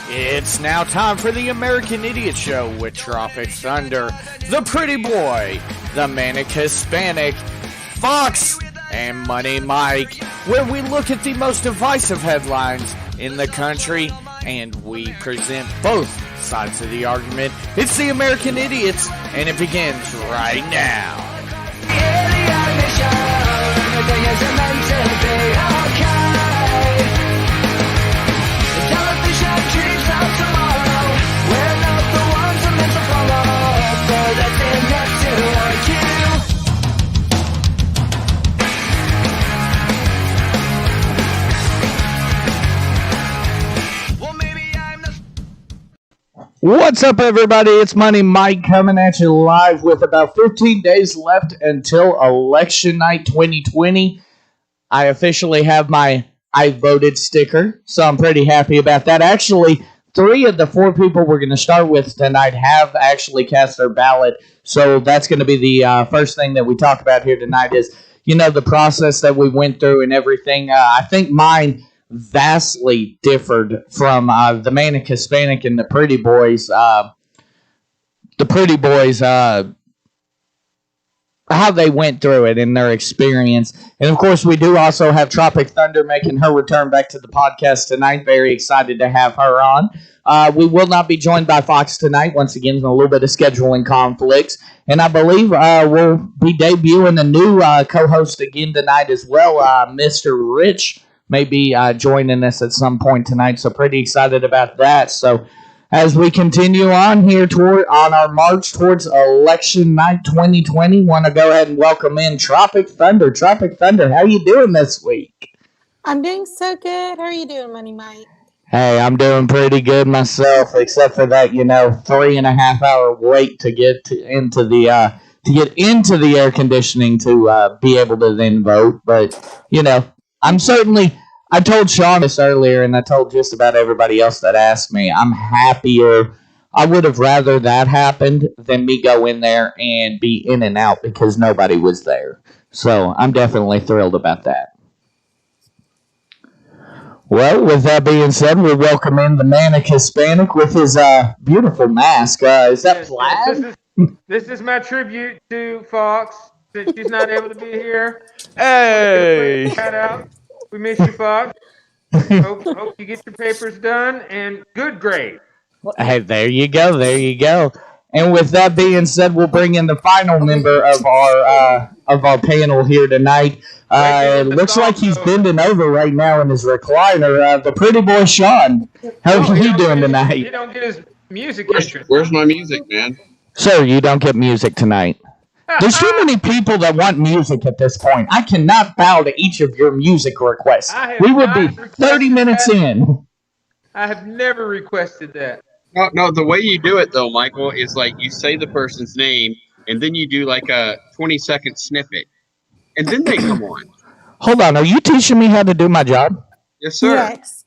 It's now time for the American Idiot Show with Tropic Thunder, the Pretty Boy, the Manic Hispanic, Fox, and Money Mike, where we look at the most divisive headlines in the country and we present both sides of the argument. It's the American Idiots, and it begins right now. What's up, everybody? It's Money Mike coming at you live with about 15 days left until election night 2020. I officially have my I voted sticker, so I'm pretty happy about that. Actually, 3 of the 4 people we're going to start with tonight have actually cast their ballot, so that's going to be the first thing that we talk about here tonight is, the process that we went through and everything. I think mine vastly differed from the Manic Hispanic and the Pretty Boys. How they went through it and their experience. And of course, we do also have Tropic Thunder making her return back to the podcast tonight. Very excited to have her on. We will not be joined by Fox tonight. Once again, a little bit of scheduling conflicts. And I believe we'll be debuting a new co-host again tonight as well. Mr. Rich may be joining us at some point tonight, so pretty excited about that. So as we continue on here on our march towards election night 2020, want to go ahead and welcome in Tropic Thunder. Tropic Thunder, how you doing this week? I'm doing so good. How are you doing, Money Mike? Hey, I'm doing pretty good myself, except for that, 3.5 hour wait to get into the air conditioning to be able to then vote. But I told Sean this earlier, and I told just about everybody else that asked me, I'm happier. I would have rather that happened than me go in there and be in and out because nobody was there. So I'm definitely thrilled about that. Well, with that being said, we welcome in the Manic Hispanic with his beautiful mask. Is that plaid? This is my tribute to Fox, since she's not able to be here. Hey! Shout out. We miss you, Fox. Hope you get your papers done, and good grade. Hey, there you go. And with that being said, we'll bring in the final member of our panel here tonight. It looks like he's bending over right now in his recliner. The Pretty Boy Sean. How are you doing tonight? You don't get his music entrance. Where's my music, man? Sir, you don't get music tonight. There's too many people that want music at this point. I cannot bow to each of your music requests. We would be 30 minutes in. I have never requested that. No, the way you do it, though, Michael, is like you say the person's name, and then you do like a 20-second snippet, and then they come on. Hold on. Are you teaching me how to do my job? Yes, sir. Yes.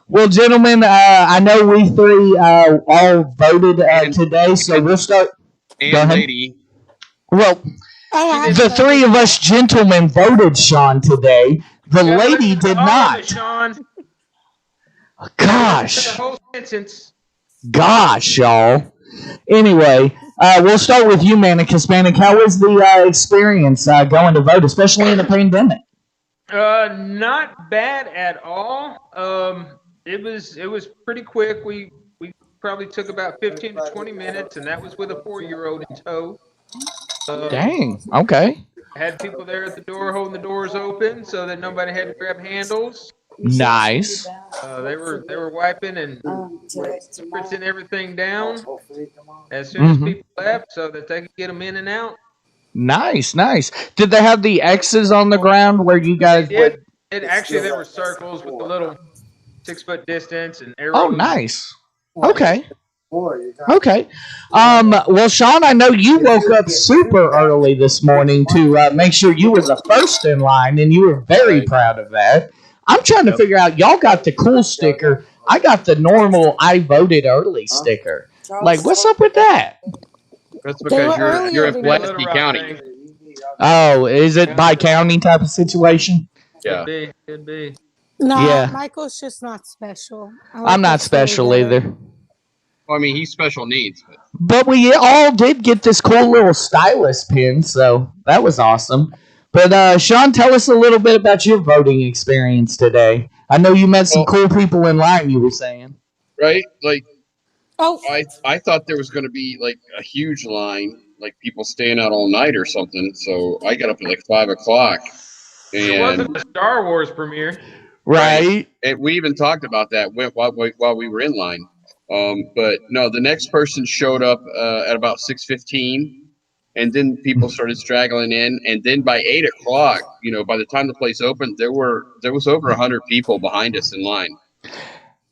Well, gentlemen, I know we 3 all voted today, so we'll start. And lady. Well, the 3 of us gentlemen voted Sean today. The lady did not. Sean. Gosh. The whole sentence. Gosh, y'all. Anyway, we'll start with you, Manic Hispanic. How was the experience going to vote, especially in a pandemic? Not bad at all. It was pretty quick. We probably took about 15 to 20 minutes, and that was with a 4-year-old in tow. Dang. Okay. Had people there at the door holding the doors open so that nobody had to grab handles. Nice. They were wiping and spritzing everything down as soon as people left so that they could get them in and out. Nice. Did they have the X's on the ground where you guys would? Actually, there were circles with a little 6-foot distance and arrows. Oh, nice. Okay. Well, Sean, I know you woke up super early this morning to make sure you were the first in line, and you were very proud of that. I'm trying to figure out, y'all got the cool sticker. I got the normal I voted early sticker. Like, what's up with that? That's because you're in Pulaski County. Oh, is it by county type of situation? Yeah. Could be. No, Yeah. Michael's just not special. I'm not special either. Well, I mean, he's special needs. But we all did get this cool little stylus pin, so that was awesome. But Sean, tell us a little bit about your voting experience today. I know you met some cool people in line, you were saying. Right? Like, Oh, I thought there was going to be, like, a huge line, like people staying out all night or something. So I got up at, like, 5 o'clock. It wasn't a Star Wars premiere. Right. And we even talked about that while we were in line. But no, the next person showed up at about 6:15, and then people started straggling in. And then by 8 o'clock, by the time the place opened, there was over 100 people behind us in line.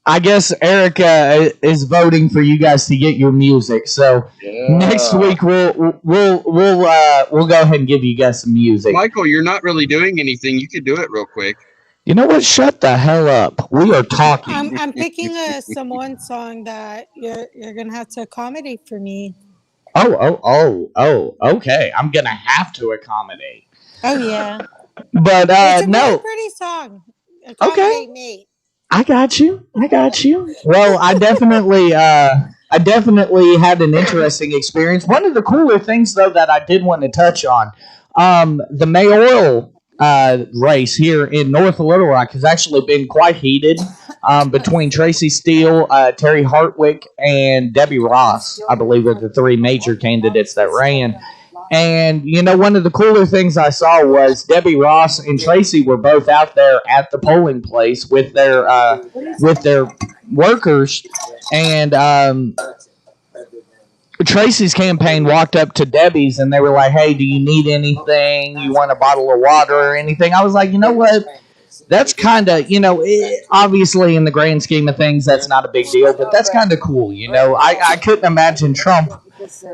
I guess Erica is voting for you guys to get your music. So next week we'll go ahead and give you guys some music. Michael, you're not really doing anything. You could do it real quick. You know what? Shut the hell up. We are talking. I'm picking a Samoan song that you're gonna have to accommodate for me. Oh, okay. I'm gonna have to accommodate. Oh yeah. But It's a no. very pretty song. Accommodate me. I got you. Well, I definitely had an interesting experience. One of the cooler things, though, that I did want to touch on, the mayoral race here in North Little Rock has actually been quite heated between Tracy Steele, Terry Hartwick, and Debbie Ross, I believe, are the three major candidates that ran. And, one of the cooler things I saw was Debbie Ross and Tracy were both out there at the polling place with their workers. And Tracy's campaign walked up to Debbie's, and they were like, hey, do you need anything? You want a bottle of water or anything? I was like, you know what? That's kind of, obviously in the grand scheme of things, that's not a big deal, but that's kind of cool, I couldn't imagine Trump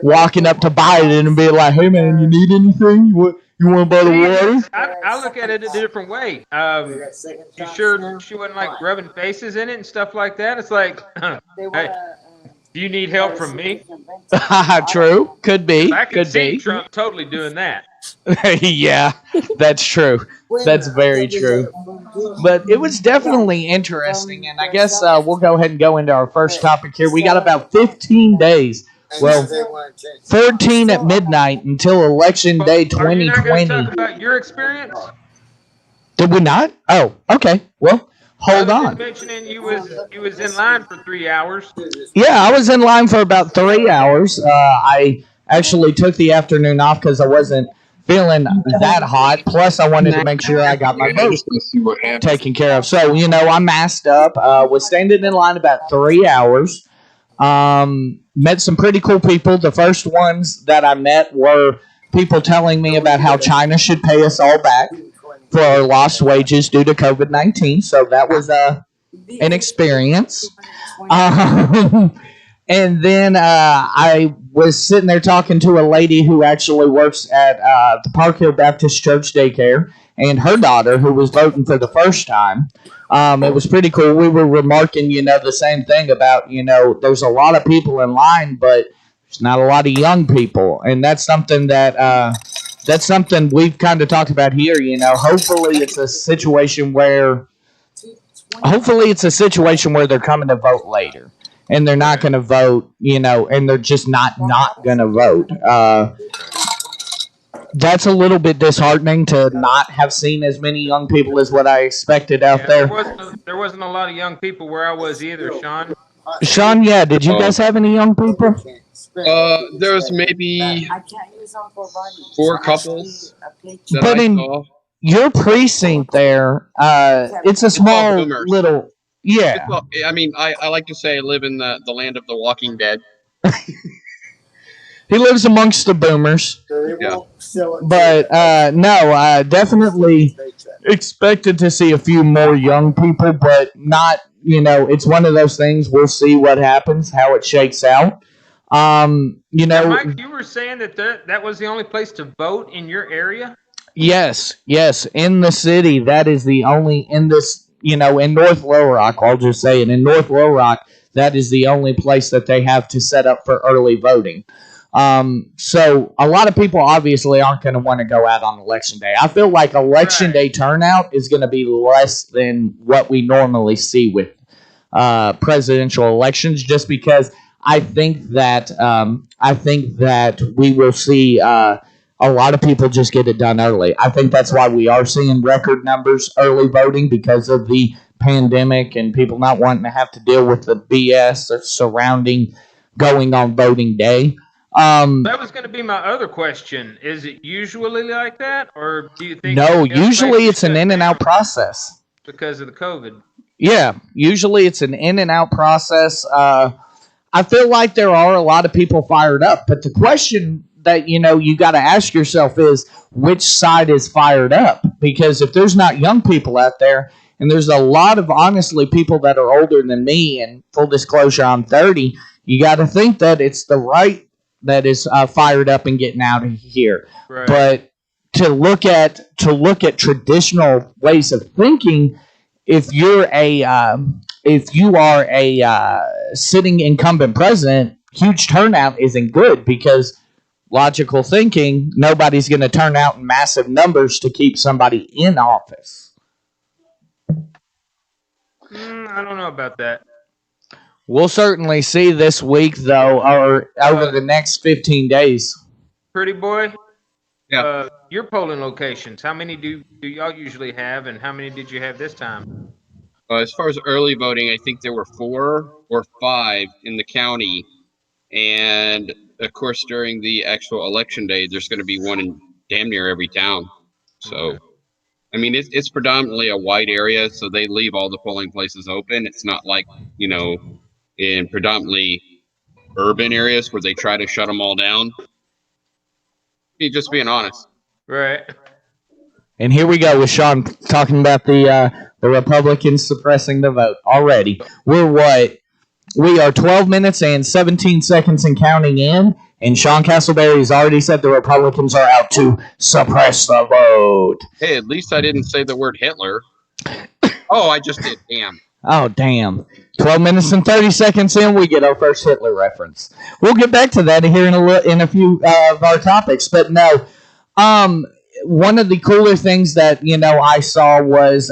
walking up to Biden and being like, hey, man, you need anything? You want a bottle of water? I look at it a different way. You sure she wasn't, like, rubbing faces in it and stuff like that? It's like, hey, do you need help from me? True. Could be. I could see Trump totally doing that. Yeah, that's true. That's very true. But it was definitely interesting, and I guess we'll go ahead and go into our first topic here. We got about 15 days. Well, 14 at midnight until Election Day 2020. Are you not going to talk about your experience? Did we not? Oh, okay. Well, hold on. Mentioning you was in line for 3 hours. Yeah, I was in line for about 3 hours. I actually took the afternoon off because I wasn't feeling that hot. Plus, I wanted to make sure I got my vote taken care of. So, I masked up. Was standing in line about 3 hours. Met some pretty cool people. The first ones that I met were people telling me about how China should pay us all back for our lost wages due to COVID-19. So that was an experience. And then I was sitting there talking to a lady who actually works at the Park Hill Baptist Church daycare, and her daughter, who was voting for the first time. It was pretty cool. We were remarking, the same thing about, there's a lot of people in line, but there's not a lot of young people. And that's something we've kind of talked about here, Hopefully it's a situation where they're coming to vote later. And they're not going to vote, and they're just not going to vote. That's a little bit disheartening to not have seen as many young people as what I expected out there. There wasn't a lot of young people where I was either, Sean. Sean, yeah, did you guys have any young people? There was maybe 4 couples. But in your precinct there, it's a small little... Yeah. I mean, I like to say I live in the land of the Walking Dead. He lives amongst the boomers. Yeah. But, no, I definitely expected to see a few more young people, but not, it's one of those things. We'll see what happens, how it shakes out. Mike, you were saying that was the only place to vote in your area? Yes. In the city, that is the only, in this, in North Little Rock, I'll just say it, in North Little Rock, that is the only place that they have to set up for early voting. So a lot of people obviously aren't going to want to go out on election day. I feel like election day turnout is going to be less than what we normally see with presidential elections, just because I think that we will see a lot of people just get it done early. I think that's why we are seeing record numbers early voting, because of the pandemic and people not wanting to have to deal with the BS surrounding going on voting day. That was going to be my other question. Is it usually like that, or do you think? No, usually it's an in and out process because of the COVID. Yeah, usually it's an in and out process. I feel like there are a lot of people fired up, but the question that you got to ask yourself is, which side is fired up? Because if there's not young people out there, and there's a lot of honestly people that are older than me, and full disclosure, I'm 30, you got to think that it's the right that is fired up and getting out of here. Right. But to look at traditional ways of thinking, if you are a sitting incumbent president, huge turnout isn't good, because logical thinking, nobody's going to turn out in massive numbers to keep somebody in office. I don't know about that. We'll certainly see this week, though, or over the next 15 days. Pretty boy, Yeah. Your polling locations, how many do y'all usually have, and how many did you have this time? As far as early voting, I think there were 4 or 5 in the county. And, of course, during the actual election day, there's going to be one in damn near every town. So, I mean, it's predominantly a white area, so they leave all the polling places open. It's not like, in predominantly urban areas where they try to shut them all down. You're just being honest. Right. And here we go with Sean talking about the Republicans suppressing the vote already. We are 12 minutes and 17 seconds and counting in, and Sean Castleberry has already said the Republicans are out to suppress the vote. Hey, at least I didn't say the word Hitler. Oh, I just did. Damn. Oh, damn. 12 minutes and 30 seconds in, we get our first Hitler reference. We'll get back to that here in a few of our topics, but no. One of the cooler things that, I saw was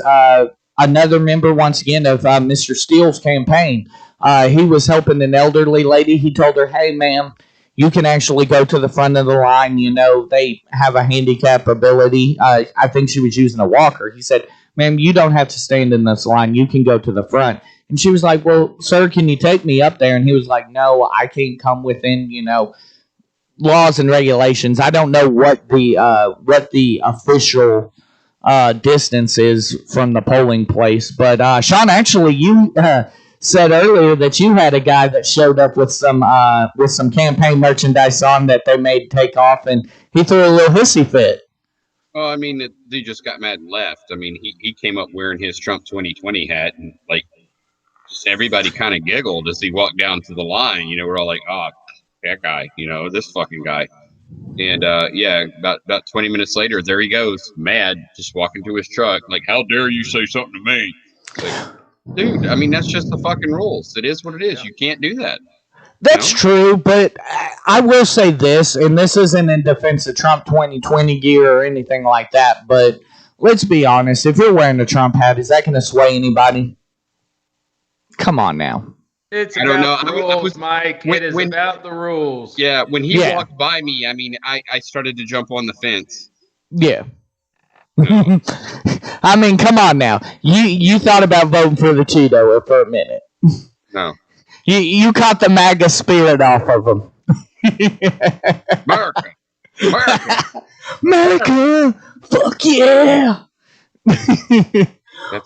another member, once again, of Mr. Steele's campaign. He was helping an elderly lady. He told her, hey, ma'am, you can actually go to the front of the line. They have a handicap ability. I think she was using a walker. He said, ma'am, you don't have to stand in this line. You can go to the front. And she was like, well, sir, can you take me up there? And he was like, no, I can't come within, laws and regulations. I don't know what the official distance is from the polling place. But, Sean, actually, you said earlier that you had a guy that showed up with some campaign merchandise on that they made take off, and he threw a little hissy fit. Well, I mean, he just got mad and left. I mean, he came up wearing his Trump 2020 hat, and just everybody kind of giggled as he walked down to the line. We're all like, oh, that guy, this fucking guy. And about 20 minutes later, there he goes, mad, just walking to his truck, like, how dare you say something to me? Like, dude, I mean, that's just the fucking rules. It is what it is. Yeah. You can't do that. That's true, but I will say this, and this isn't in defense of Trump 2020 gear or anything like that, but let's be honest. If you're wearing a Trump hat, is that going to sway anybody? Come on now. It's about the rules, Mike. It is about the rules. Yeah, when he walked by me, I mean, I started to jump on the fence. Yeah. I mean, come on now. You thought about voting for the Cheeto for a minute. No. You caught the MAGA spirit off of him. America. America. Fuck yeah.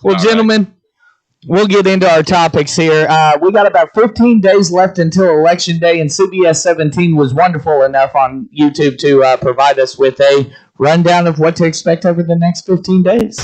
Well, gentlemen, we'll get into our topics here. We got about 15 days left until Election Day, and CBS 17 was wonderful enough on YouTube to provide us with a rundown of what to expect over the next 15 days.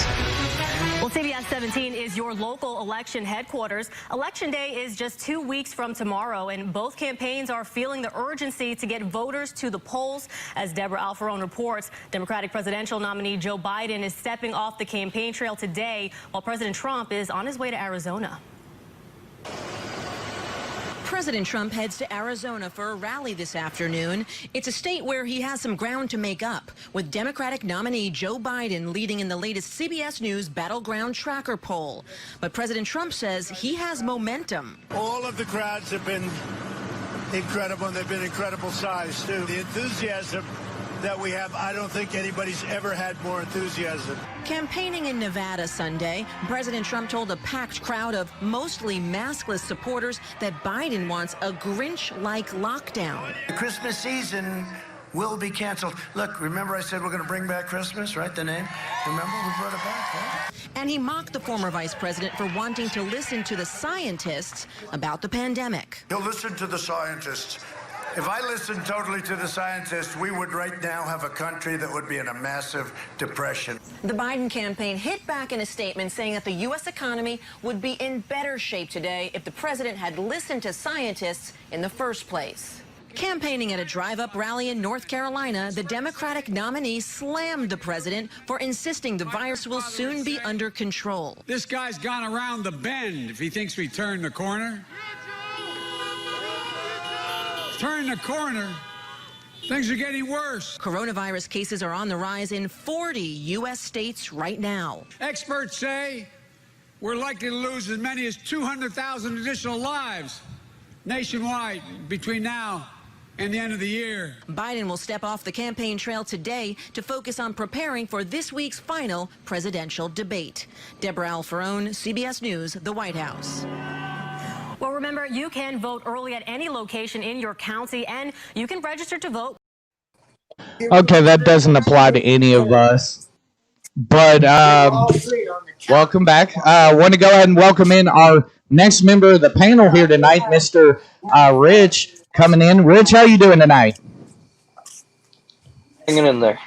Well, CBS 17 is your local election headquarters. Election Day is just 2 weeks from tomorrow, and both campaigns are feeling the urgency to get voters to the polls. As Deborah Alfarone reports, Democratic presidential nominee Joe Biden is stepping off the campaign trail today, while President Trump is on his way to Arizona. President Trump heads to Arizona for a rally this afternoon. It's a state where he has some ground to make up, with Democratic nominee Joe Biden leading in the latest CBS News Battleground Tracker poll. But President Trump says he has momentum. All of the crowds have been incredible, and they've been incredible size, too. The enthusiasm that we have, I don't think anybody's ever had more enthusiasm. Campaigning in Nevada Sunday, President Trump told a packed crowd of mostly maskless supporters that Biden wants a Grinch-like lockdown. The Christmas season will be canceled. Look, remember I said we're going to bring back Christmas, right? The name? Remember we brought it back, right? And he mocked the former vice president for wanting to listen to the scientists about the pandemic. He'll listen to the scientists. If I listened totally to the scientists, we would right now have a country that would be in a massive depression. The Biden campaign hit back in a statement saying that the U.S. economy would be in better shape today if the president had listened to scientists in the first place. Campaigning at a drive-up rally in North Carolina, the Democratic nominee slammed the president for insisting the virus will soon be under control. This guy's gone around the bend if he thinks we turned the corner. Turn the corner. Things are getting worse. Coronavirus cases are on the rise in 40 U.S. states right now. Experts say we're likely to lose as many as 200,000 additional lives nationwide between now and the end of the year. Biden will step off the campaign trail today to focus on preparing for this week's final presidential debate. Deborah Alfarone, CBS News, the White House. Well, remember, you can vote early at any location in your county, and you can register to vote. Okay, that doesn't apply to any of us. But welcome back. I want to go ahead and welcome in our next member of the panel here tonight, Mr. Rich, coming in. Rich, how you doing tonight? Hanging in there.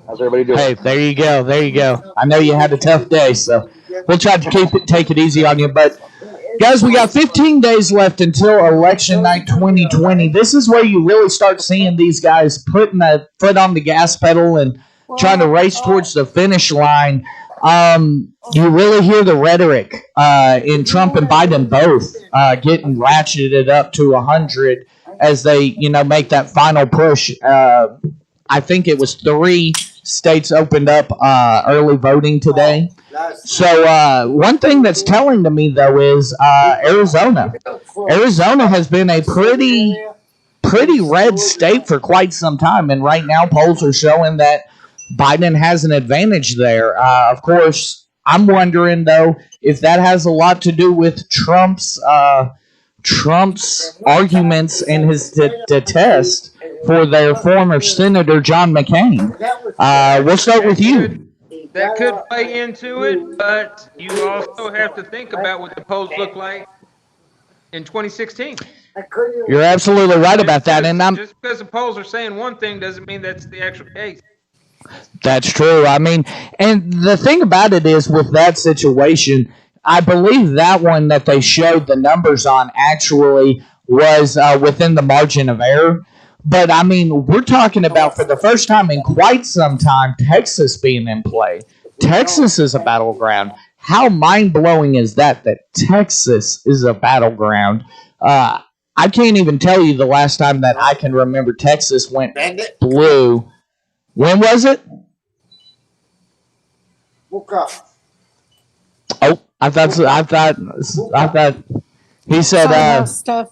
How's everybody doing? Hey, there you go. There you go. I know you had a tough day, so we'll try to take it easy on you. But, guys, we got 15 days left until election night 2020. This is where you really start seeing these guys putting a foot on the gas pedal and trying to race towards the finish line. You really hear the rhetoric in Trump and Biden both getting ratcheted up to 100 as they, make that final push. I think it was 3 states opened up early voting today. So one thing that's telling to me, though, is Arizona. Arizona has been a pretty red state for quite some time, and right now polls are showing that Biden has an advantage there. Of course, I'm wondering, though, if that has a lot to do with Trump's arguments and his detest for their former Senator John McCain. We'll start with you. That could play into it, but you also have to think about what the polls look like in 2016. You're absolutely right about that. And just because the polls are saying one thing doesn't mean that's the actual case. That's true. I mean, and the thing about it is with that situation, I believe that one that they showed the numbers on actually was within the margin of error. But, I mean, we're talking about, for the first time in quite some time, Texas being in play. Texas is a battleground. How mind-blowing is that Texas is a battleground? I can't even tell you the last time that I can remember Texas went blue. When was it? Oh, I thought he said stuff.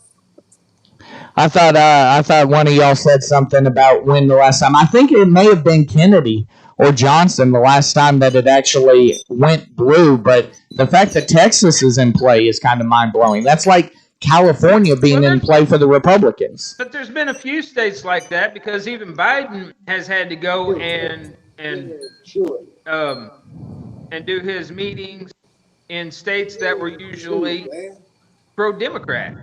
I thought one of y'all said something about when the last time. I think it may have been Kennedy or Johnson the last time that it actually went blue, but the fact that Texas is in play is kind of mind-blowing. That's like California being in play for the Republicans. But there's been a few states like that because even Biden has had to go and do his meetings in states that were usually pro-Democrat.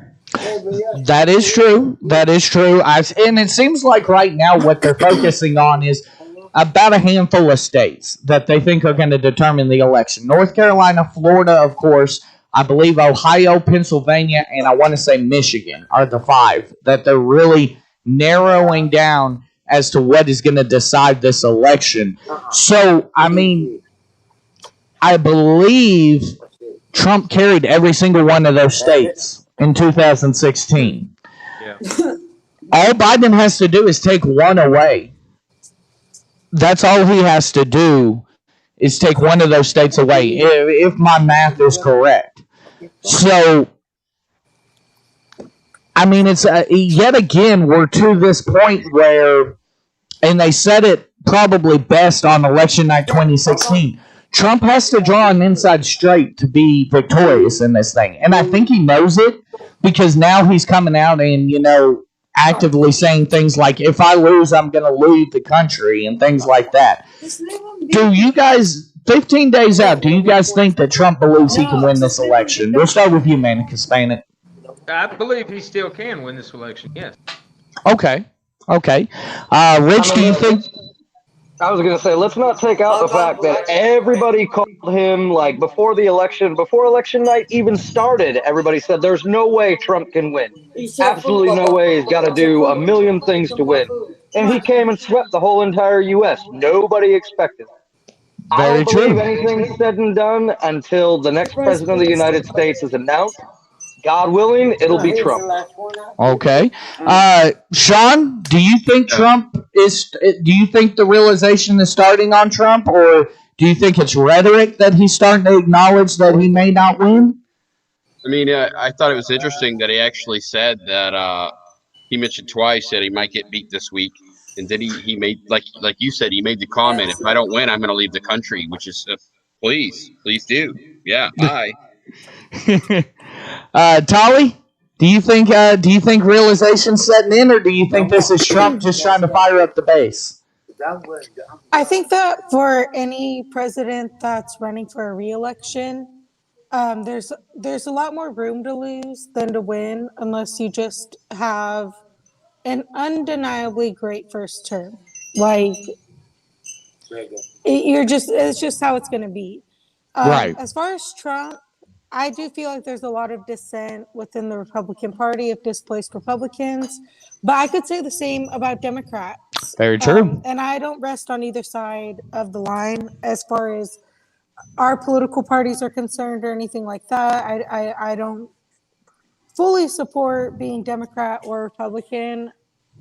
That is true. That is true. And it seems like right now what they're focusing on is about a handful of states that they think are going to determine the election. North Carolina, Florida, of course. I believe Ohio, Pennsylvania, and I want to say Michigan are the 5 that they're really narrowing down as to what is going to decide this election. So, I mean, I believe Trump carried every single one of those states in 2016. Yeah. All Biden has to do is take one away. That's all he has to do is take one of those states away, if my math is correct. So, I mean, it's yet again, we're to this point where, and they said it probably best on election night 2016, Trump has to draw an inside straight to be victorious in this thing. And I think he knows it because now he's coming out and, actively saying things like, if I lose, I'm going to leave the country and things like that. Do you guys, 15 days out, do you guys think that Trump believes he can win this election? We'll start with you, Manica Spain. I believe he still can win this election, yes. Okay. Rich, do you think... I was going to say, let's not take out the fact that everybody called him, like, before election night even started, everybody said there's no way Trump can win. Absolutely no way. He's got to do a million things to win. And he came and swept the whole entire U.S. Nobody expected it. I don't believe anything's said and done until the next president of the United States is announced. God willing, it'll be Trump. Okay. Sean, do you think do you think the realization is starting on Trump, or do you think it's rhetoric that he's starting to acknowledge that he may not win? I mean, I thought it was interesting that he actually said that he mentioned twice that he might get beat this week. And then he made, like you said, he made the comment, if I don't win, I'm going to leave the country, which is, please do. Yeah, bye. Tolly, do you think realization's setting in, or do you think this is Trump just trying to fire up the base? I think that for any president that's running for a re-election, there's a lot more room to lose than to win, unless you just have an undeniably great first term. Like, it's just how it's going to be. Right. As far as Trump, I do feel like there's a lot of dissent within the Republican Party of displaced Republicans, but I could say the same about Democrats. Very true. And I don't rest on either side of the line as far as our political parties are concerned or anything like that. I don't fully support being Democrat or Republican.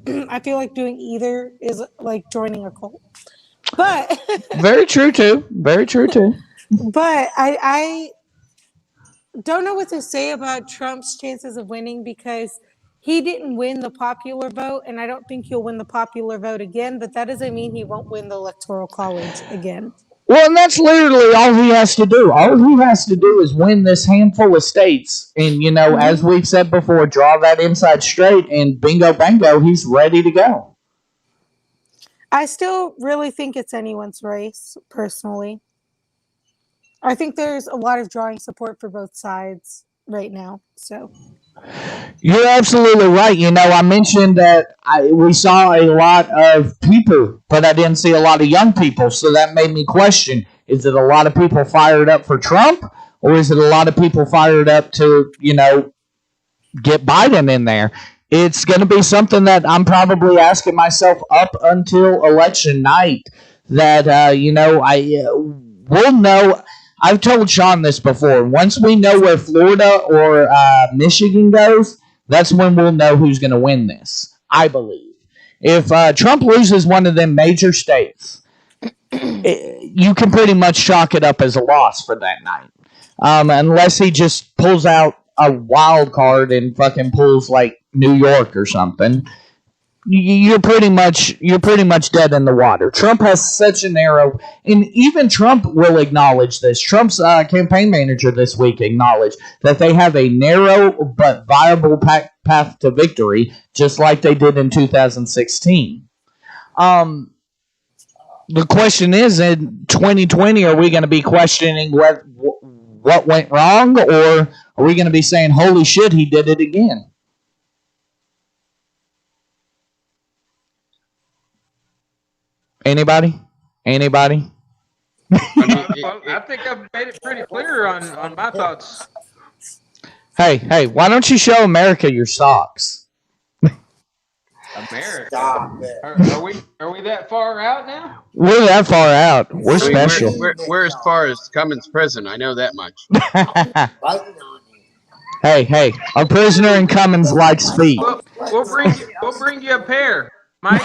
I feel like doing either is like joining a cult. But very true too. But I don't know what to say about Trump's chances of winning, because he didn't win the popular vote, and I don't think he'll win the popular vote again, but that doesn't mean he won't win the Electoral College again. Well, and that's literally all he has to do. All he has to do is win this handful of states. And, as we've said before, draw that inside straight, and bingo, bango, he's ready to go. I still really think it's anyone's race, personally. I think there's a lot of drawing support for both sides right now. So you're absolutely right. I mentioned that we saw a lot of people, but I didn't see a lot of young people. So that made me question, is it a lot of people fired up for Trump, or is it a lot of people fired up to, get Biden in there? It's going to be something that I'm probably asking myself up until election night, that, we'll know. I've told Sean this before. Once we know where Florida or Michigan goes, that's when we'll know who's going to win this, I believe. If Trump loses one of them major states, you can pretty much chalk it up as a loss for that night. Unless he just pulls out a wild card and fucking pulls like New York or something. You're pretty much dead in the water. Trump has such a narrow, and even Trump will acknowledge this. Trump's campaign manager this week acknowledged that they have a narrow but viable path to victory, just like they did in 2016. The question is, in 2020, are we going to be questioning what went wrong, or are we going to be saying, holy shit, he did it again? Anybody? I think I've made it pretty clear on my thoughts. Hey, why don't you show America your socks? America? Are we that far out now? We're that far out. We're special. We're as far as Cummins Prison. I know that much. Hey, a prisoner in Cummins likes feet. We'll bring you a pair, Mike.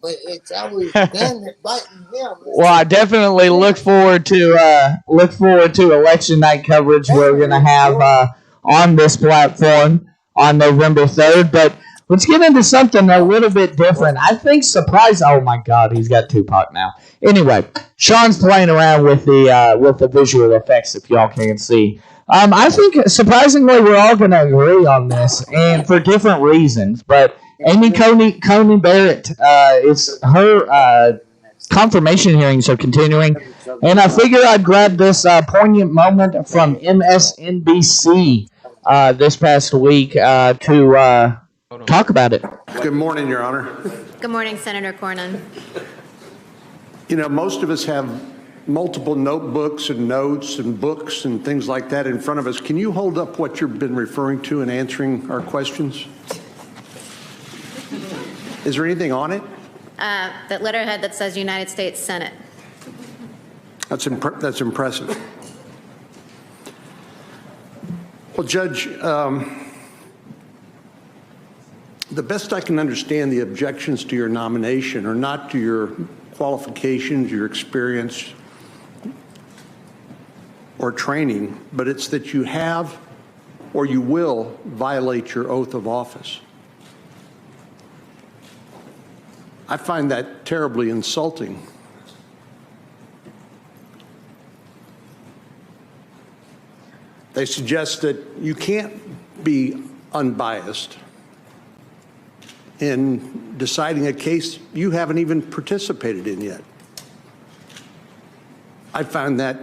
But it's always them that biting him. Well, I definitely look forward to election night coverage we're gonna have on this platform on November 3rd. But let's get into something a little bit different. I think surprise. Oh my God, he's got Tupac now. Anyway, Sean's playing around with the visual effects, if y'all can see. I think surprisingly we're all gonna agree on this, and for different reasons. But Amy Coney Barrett, it's her confirmation hearings are continuing, and I figured I'd grab this poignant moment from MSNBC this past week to talk about it. Good morning, Your Honor. Good morning, Senator Cornyn. You know, most of us have multiple notebooks and notes and books and things like that in front of us. Can you hold up what you've been referring to in answering our questions? Is there anything on it? That letterhead that says United States Senate. That's impressive. Well, Judge, the best I can understand, the objections to your nomination are not to your qualifications, your experience, or training, but it's that you have or you will violate your oath of office. I find that terribly insulting. They suggest that you can't be unbiased in deciding a case you haven't even participated in yet. I find that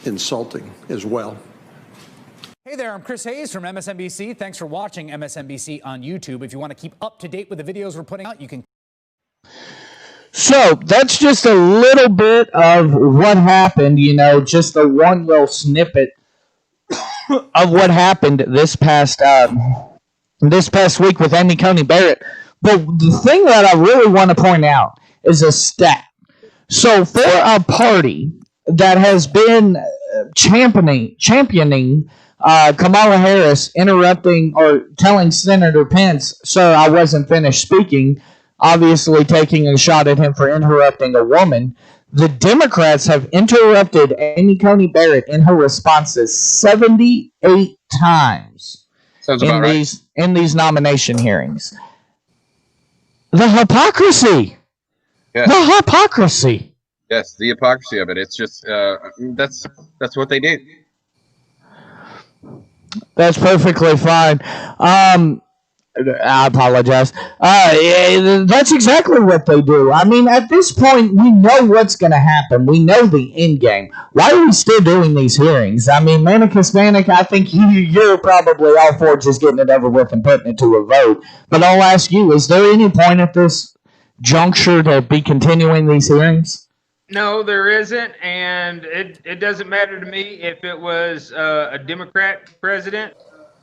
insulting as well. Hey there, I'm Chris Hayes from MSNBC. Thanks for watching MSNBC on YouTube. If you want to keep up to date with the videos we're putting out, you can. So that's just a little bit of what happened, just a one little snippet of what happened this past week with Amy Coney Barrett. But the thing that I really want to point out is a stat. So for a party that has been championing Kamala Harris interrupting or telling Senator Pence, "Sir, I wasn't finished speaking," obviously taking a shot at him for interrupting a woman, the Democrats have interrupted Amy Coney Barrett in her responses 78 times in these nomination hearings. The hypocrisy. Yes. The hypocrisy. Yes, the hypocrisy of it. It's just that's what they do. That's perfectly fine. I apologize. That's exactly what they do. I mean, at this point, we know what's going to happen. We know the end game. Why are we still doing these hearings? I mean, Manic Hispanic, I think you're probably all for just getting it over with and putting it to a vote. But I'll ask you, is there any point at this juncture to be continuing these hearings? No, there isn't, and it doesn't matter to me if it was a Democrat president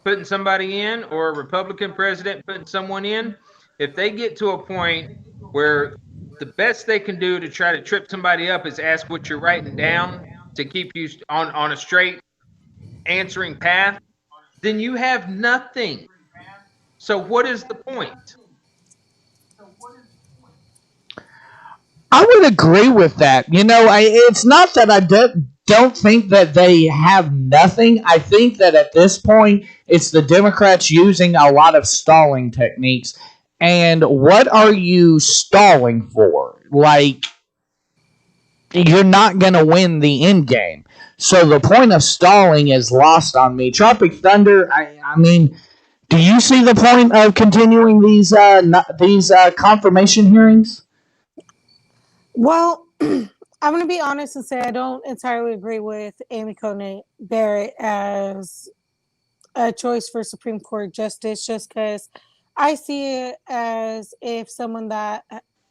putting somebody in or a Republican president putting someone in. If they get to a point where the best they can do to try to trip somebody up is ask what you're writing down to keep you on a straight answering path, then you have nothing. So what is the point? I would agree with that. It's not that I don't think that they have nothing. I think that at this point, it's the Democrats using a lot of stalling techniques. And what are you stalling for? Like, you're not going to win the end game. So the point of stalling is lost on me. Tropic Thunder, I mean, do you see the point of continuing these confirmation hearings? Well, I'm going to be honest and say I don't entirely agree with Amy Coney Barrett as a choice for Supreme Court justice, just because I see it as if someone that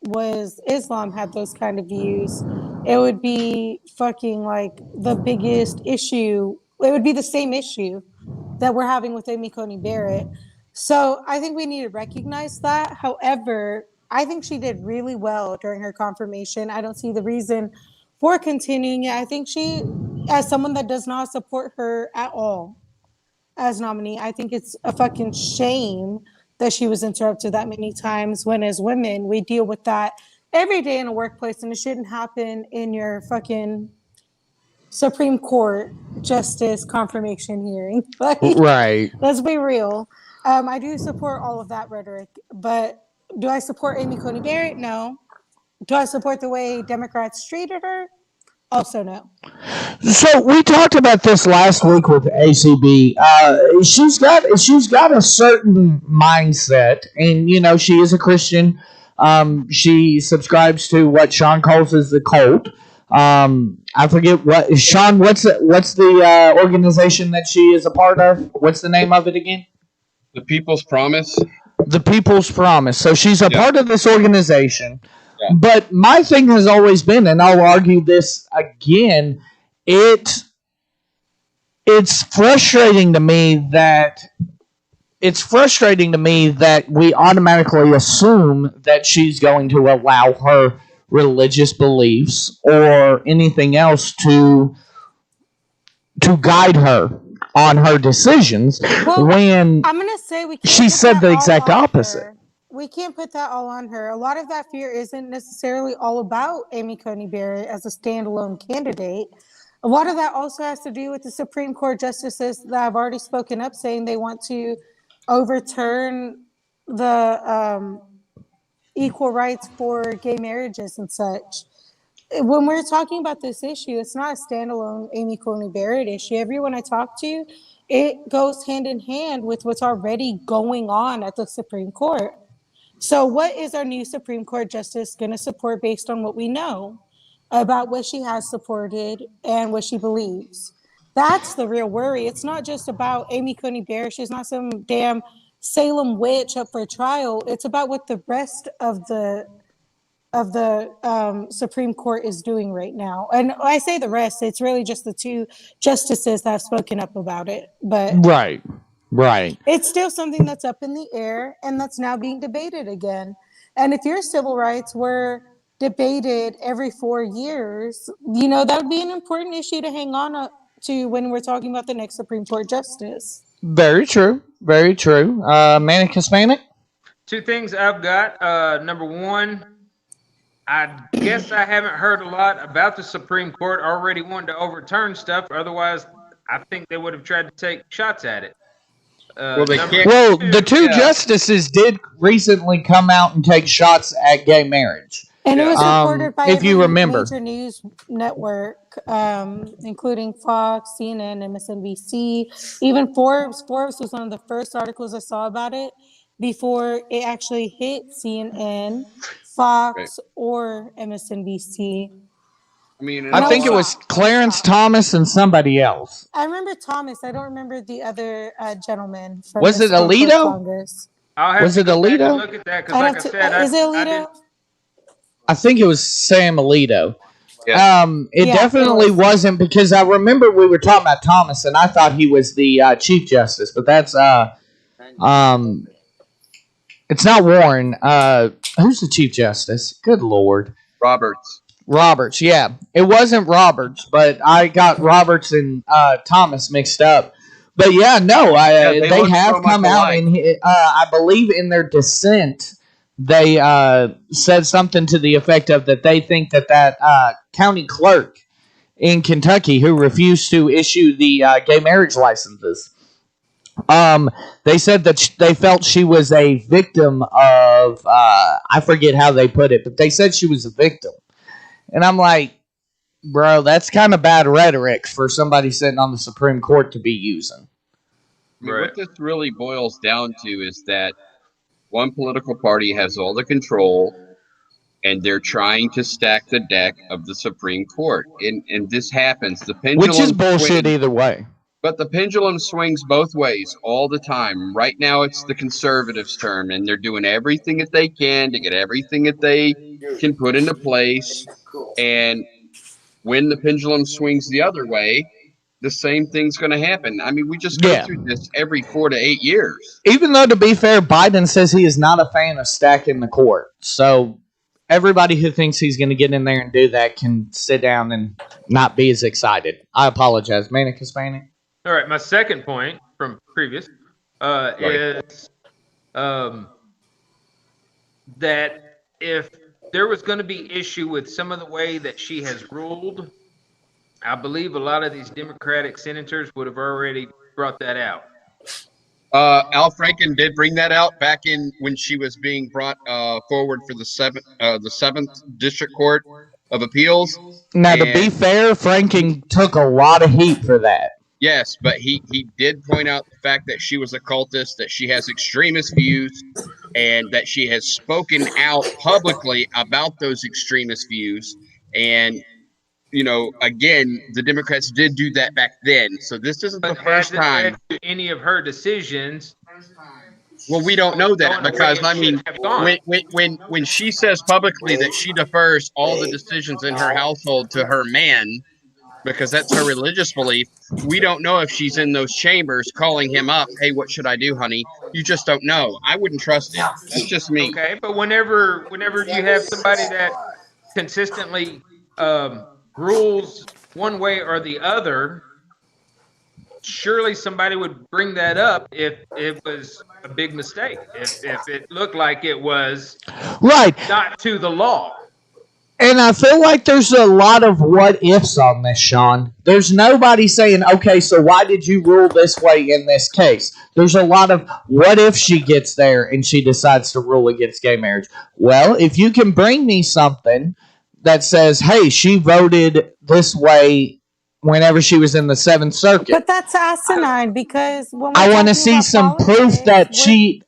was Islam had those kind of views, it would be fucking like the biggest issue. It would be the same issue that we're having with Amy Coney Barrett. So I think we need to recognize that. However, I think she did really well during her confirmation. I don't see the reason for continuing it. I think she, as someone that does not support her at all, as nominee. I think it's a fucking shame that she was interrupted that many times when, as women, we deal with that every day in a workplace, and it shouldn't happen in your fucking Supreme Court justice confirmation hearing. Like, Right. let's be real. I do support all of that rhetoric, but do I support Amy Coney Barrett? No. Do I support the way Democrats treated her? Also, no. So we talked about this last week with ACB. She's got a certain mindset, and you know she is a Christian. She subscribes to what Sean calls as the cult. I forget what Sean. What's the organization that she is a part of? What's the name of it again? The People's Promise. The People's Promise. So she's a part of this organization. Yeah. But my thing has always been, and I'll argue this again, it's frustrating to me that we automatically assume that she's going to allow her religious beliefs or anything else to guide her on her decisions, when I'm gonna say she said the exact opposite. We can't put that all on her. A lot of that fear isn't necessarily all about Amy Coney Barrett as a standalone candidate. A lot of that also has to do with the Supreme Court justices that have already spoken up saying they want to overturn the equal rights for gay marriages and such. When we're talking about this issue, it's not a standalone Amy Coney Barrett issue. Everyone I talk to, it goes hand in hand with what's already going on at the Supreme Court. So what is our new Supreme Court justice going to support based on what we know about what she has supported and what she believes? That's the real worry. It's not just about Amy Coney Barrett. She's not some damn Salem witch up for trial. It's about what the rest of the Supreme Court is doing right now. And I say the rest, it's really just the two justices that have spoken up about it. But Right. It's still something that's up in the air and that's now being debated again. And if your civil rights were debated every 4 years, you know, that would be an important issue to hang on to when we're talking about the next Supreme Court justice. Very true. Very true. Manic Hispanic? Two things I've got. Number one, I guess I haven't heard a lot about the Supreme Court already wanting to overturn stuff. Otherwise, I think they would have tried to take shots at it. The two justices did recently come out and take shots at gay marriage. And it was reported by if you remember, major news network, including Fox, CNN, MSNBC, even Forbes. Forbes was one of the first articles I saw about it before it actually hit CNN, Fox, or MSNBC. I think it was Clarence Thomas and somebody else. I remember Thomas. I don't remember the other gentleman. From Was it Alito? Was it Alito? Look at that, because like I said, is it Alito? I think it was Sam Alito. Yeah. It definitely wasn't, because I remember we were talking about Thomas, and I thought he was the Chief Justice, but that's it's not Warren. Who's the Chief Justice? Good Lord. Roberts, yeah. It wasn't Roberts, but I got Roberts and Thomas mixed up. But yeah, no, they have come out, and I believe in their dissent, they said something to the effect of that they think that county clerk in Kentucky who refused to issue the gay marriage licenses, they said that they felt she was a victim of, I forget how they put it, but they said she was a victim. And I'm like, bro, that's kind of bad rhetoric for somebody sitting on the Supreme Court to be using. I mean, what this really boils down to is that one political party has all the control, and they're trying to stack the deck of the Supreme Court. And this happens. The pendulum Which is bullshit either way. But the pendulum swings both ways all the time. Right now, it's the conservatives' term, and they're doing everything that they can to get everything that they can put into place. And when the pendulum swings the other way, the same thing's going to happen. I mean, we just go through this every 4 to 8 years. Even though, to be fair, Biden says he is not a fan of stacking the court. So everybody who thinks he's going to get in there and do that can sit down and not be as excited. I apologize. Manic Hispanic? All right, my second point, from previous, is that if there was going to be issue with some of the way that she has ruled, I believe a lot of these Democratic senators would have already brought that out. Al Franken did bring that out back in when she was being brought forward for the seventh District Court of Appeals. Now, to be fair, Franken took a lot of heat for that. Yes, but he did point out the fact that she was a cultist, that she has extremist views, and that she has spoken out publicly about those extremist views. And, you know, again, the Democrats did do that back then. So this isn't the first time. Any of her decisions. Well, we don't know that because, I mean, when she says publicly that she defers all the decisions in her household to her man, because that's her religious belief, we don't know if she's in those chambers calling him up, hey, what should I do, honey? You just don't know. I wouldn't trust it. That's just me. Okay, but whenever you have somebody that consistently rules one way or the other, surely somebody would bring that up if it was a big mistake, if it looked like it was not to the law. And I feel like there's a lot of what ifs on this, Sean. There's nobody saying, okay, so why did you rule this way in this case? There's a lot of what if she gets there and she decides to rule against gay marriage. Well, if you can bring me something that says, hey, she voted this way whenever she was in the Seventh Circuit. But that's asinine because when I want to see some proof that she...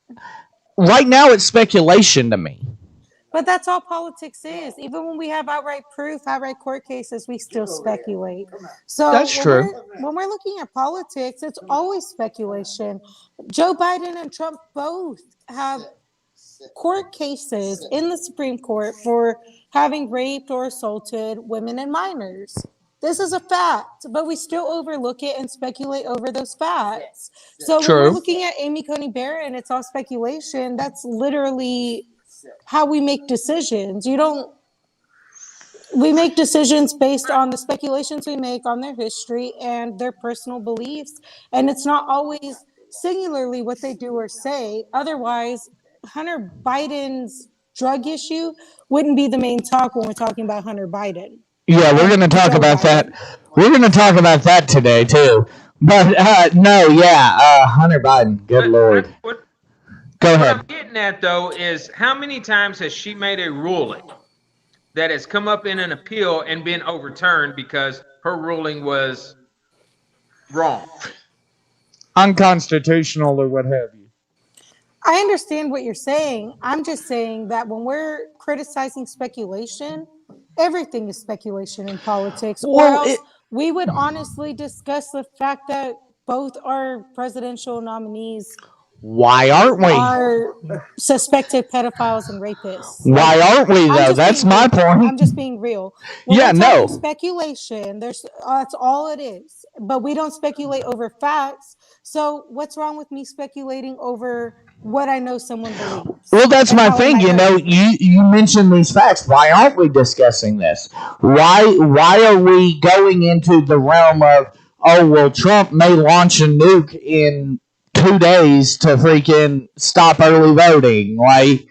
Right now, it's speculation to me. But that's all politics is. Even when we have outright proof, outright court cases, we still speculate. So that's true. When we're looking at politics, it's always speculation. Joe Biden and Trump both have court cases in the Supreme Court for having raped or assaulted women and minors. This is a fact, but we still overlook it and speculate over those facts. So when we're looking at Amy Coney Barrett and it's all speculation, that's literally how we make decisions. We make decisions based on the speculations we make on their history and their personal beliefs. And it's not always singularly what they do or say. Otherwise, Hunter Biden's drug issue wouldn't be the main talk when we're talking about Hunter Biden. Yeah, we're going to talk about that. We're going to talk about that today, too. But, Hunter Biden, good Lord. Go ahead. What I'm getting at, though, is how many times has she made a ruling that has come up in an appeal and been overturned because her ruling was wrong? Unconstitutional or what have you. I understand what you're saying. I'm just saying that when we're criticizing speculation, everything is speculation in politics. Or else we would honestly discuss the fact that both our presidential nominees Why aren't we? are suspected pedophiles and rapists. Why aren't we, though? That's my point. I'm just being real. When we're talking speculation, that's all it is. But we don't speculate over facts. So what's wrong with me speculating over what I know someone believes? Well, that's my thing. You know, you mentioned these facts. Why aren't we discussing this? Why are we going into the realm of, oh, well, Trump may launch a nuke in 2 days to freaking stop early voting? Like,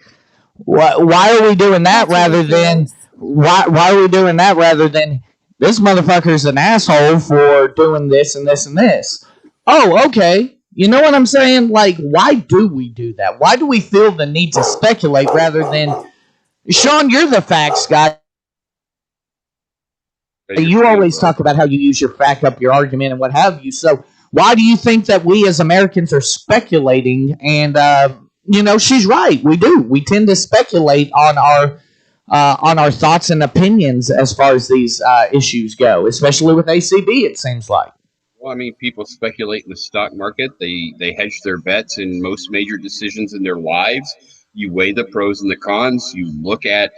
why are we doing that rather than why are we doing that rather than this motherfucker's an asshole for doing this and this and this? Oh, okay. You know what I'm saying? Like, why do we do that? Why do we feel the need to speculate rather than... Sean, you're the facts guy. You always talk about how you use your fact up your argument and what have you. So why do you think that we as Americans are speculating? And, she's right. We do. We tend to speculate on our thoughts and opinions as far as these issues go, especially with ACB, it seems like. Well, I mean, people speculate in the stock market. They hedge their bets in most major decisions in their lives. You weigh the pros and the cons. You look at,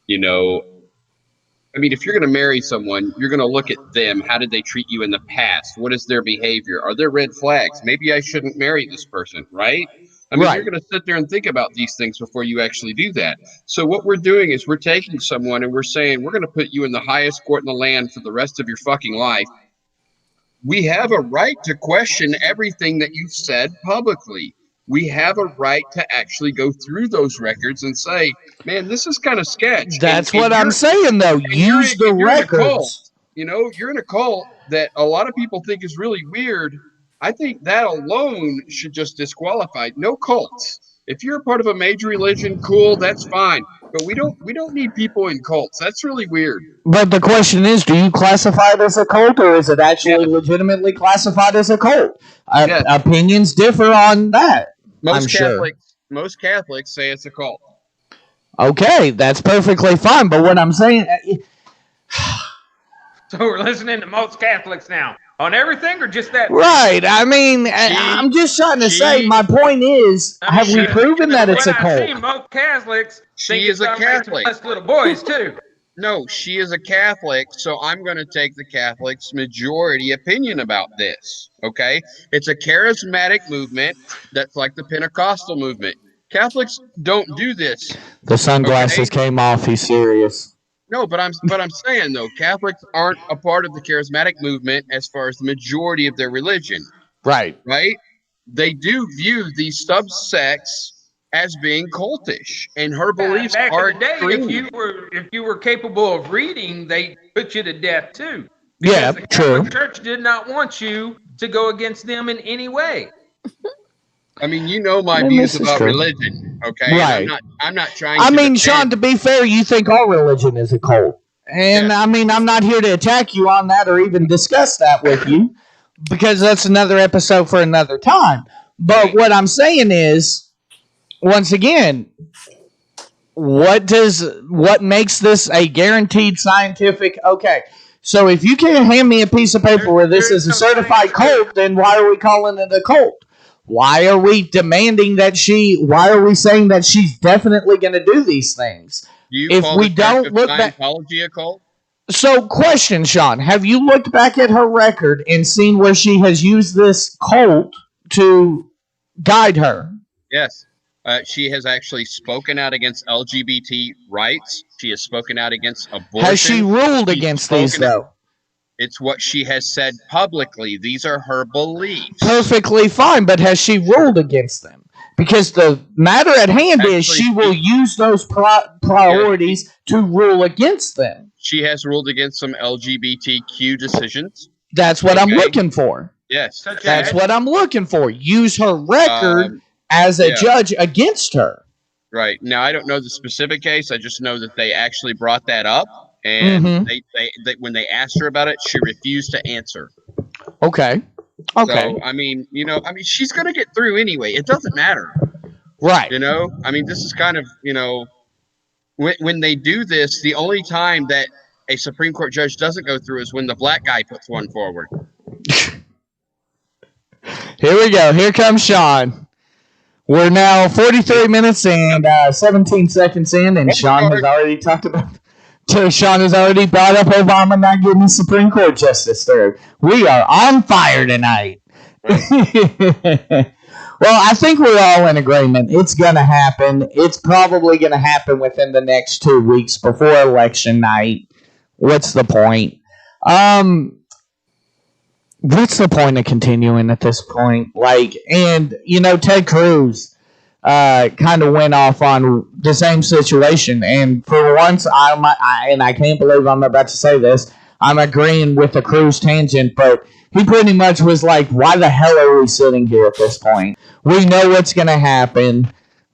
if you're going to marry someone, you're going to look at them. How did they treat you in the past? What is their behavior? Are there red flags? Maybe I shouldn't marry this person, right? You're going to sit there and think about these things before you actually do that. So what we're doing is we're taking someone and we're saying, we're going to put you in the highest court in the land for the rest of your fucking life. we have a right to question everything that you've said publicly. We have a right to actually go through those records and say, man, this is kind of sketch. That's what I'm saying, though. Use the records. You're in a cult that a lot of people think is really weird. I think that alone should just disqualify. No cults. If you're a part of a major religion, cool, that's fine. But we don't need people in cults. That's really weird. But the question is, do you classify it as a cult, or is it actually legitimately classified as a cult? Opinions differ on that. Most Catholics say it's a cult. Okay, that's perfectly fine. But what I'm saying, so we're listening to most Catholics now on everything, or just that? Right. I mean, I'm just trying to say. My point is, have we proven that it's a cult? I see most Catholics. She is a Catholic. Little boys too. No, she is a Catholic, so I'm going to take the Catholics' majority opinion about this, okay? It's a charismatic movement that's like the Pentecostal movement. Catholics don't do this. The sunglasses came off. He's serious. No, but I'm saying, though, Catholics aren't a part of the charismatic movement as far as the majority of their religion. Right. Right? They do view these subsects as being cultish, and her beliefs back are in the day, if you were capable of reading, they put you to death too. Because the Catholic Church did not want you to go against them in any way. I mean, my views about religion, okay? Right. I'm not trying to Sean, to be fair, you think our religion is a cult. And I mean, I'm not here to attack you on that or even discuss that with you, because that's another episode for another time. But what I'm saying is, once again, what makes this a guaranteed scientific? Okay, so if you can't hand me a piece of paper where this is a certified cult, then why are we calling it a cult? Why are we demanding that why are we saying that she's definitely going to do these things? If we don't look back, Scientology a cult? So, question, Sean, have you looked back at her record and seen where she has used this cult to guide her? Yes. She has actually spoken out against LGBT rights. She has spoken out against abortion. Has she ruled against these, though? It's what she has said publicly. These are her beliefs. Perfectly fine, but has she ruled against them? Because the matter at hand is she will use those priorities to rule against them. She has ruled against some LGBTQ decisions. That's what I'm looking for. Yes. That's what I'm looking for. Use her record as a judge against her. Right. Now, I don't know the specific case. I just know that they actually brought that up. And they when they asked her about it, she refused to answer. Okay. So, I mean, she's going to get through anyway. It doesn't matter. Right. I mean, this is kind of, when they do this, the only time that a Supreme Court judge doesn't go through is when the black guy puts one forward. Here we go. Here comes Sean. We're now 43 minutes and 17 seconds in, and Sean has already talked about. Sean has already brought up Obama not getting the Supreme Court justice through. We are on fire tonight. Well, I think we're all in agreement. It's going to happen. It's probably going to happen within the next 2 weeks before election night. What's the point? What's the point of continuing at this point? Ted Cruz kind of went off on the same situation, and for once, I can't believe I'm about to say this, I'm agreeing with the Cruz tangent, but he pretty much was like, why the hell are we sitting here at this point? We know what's going to happen.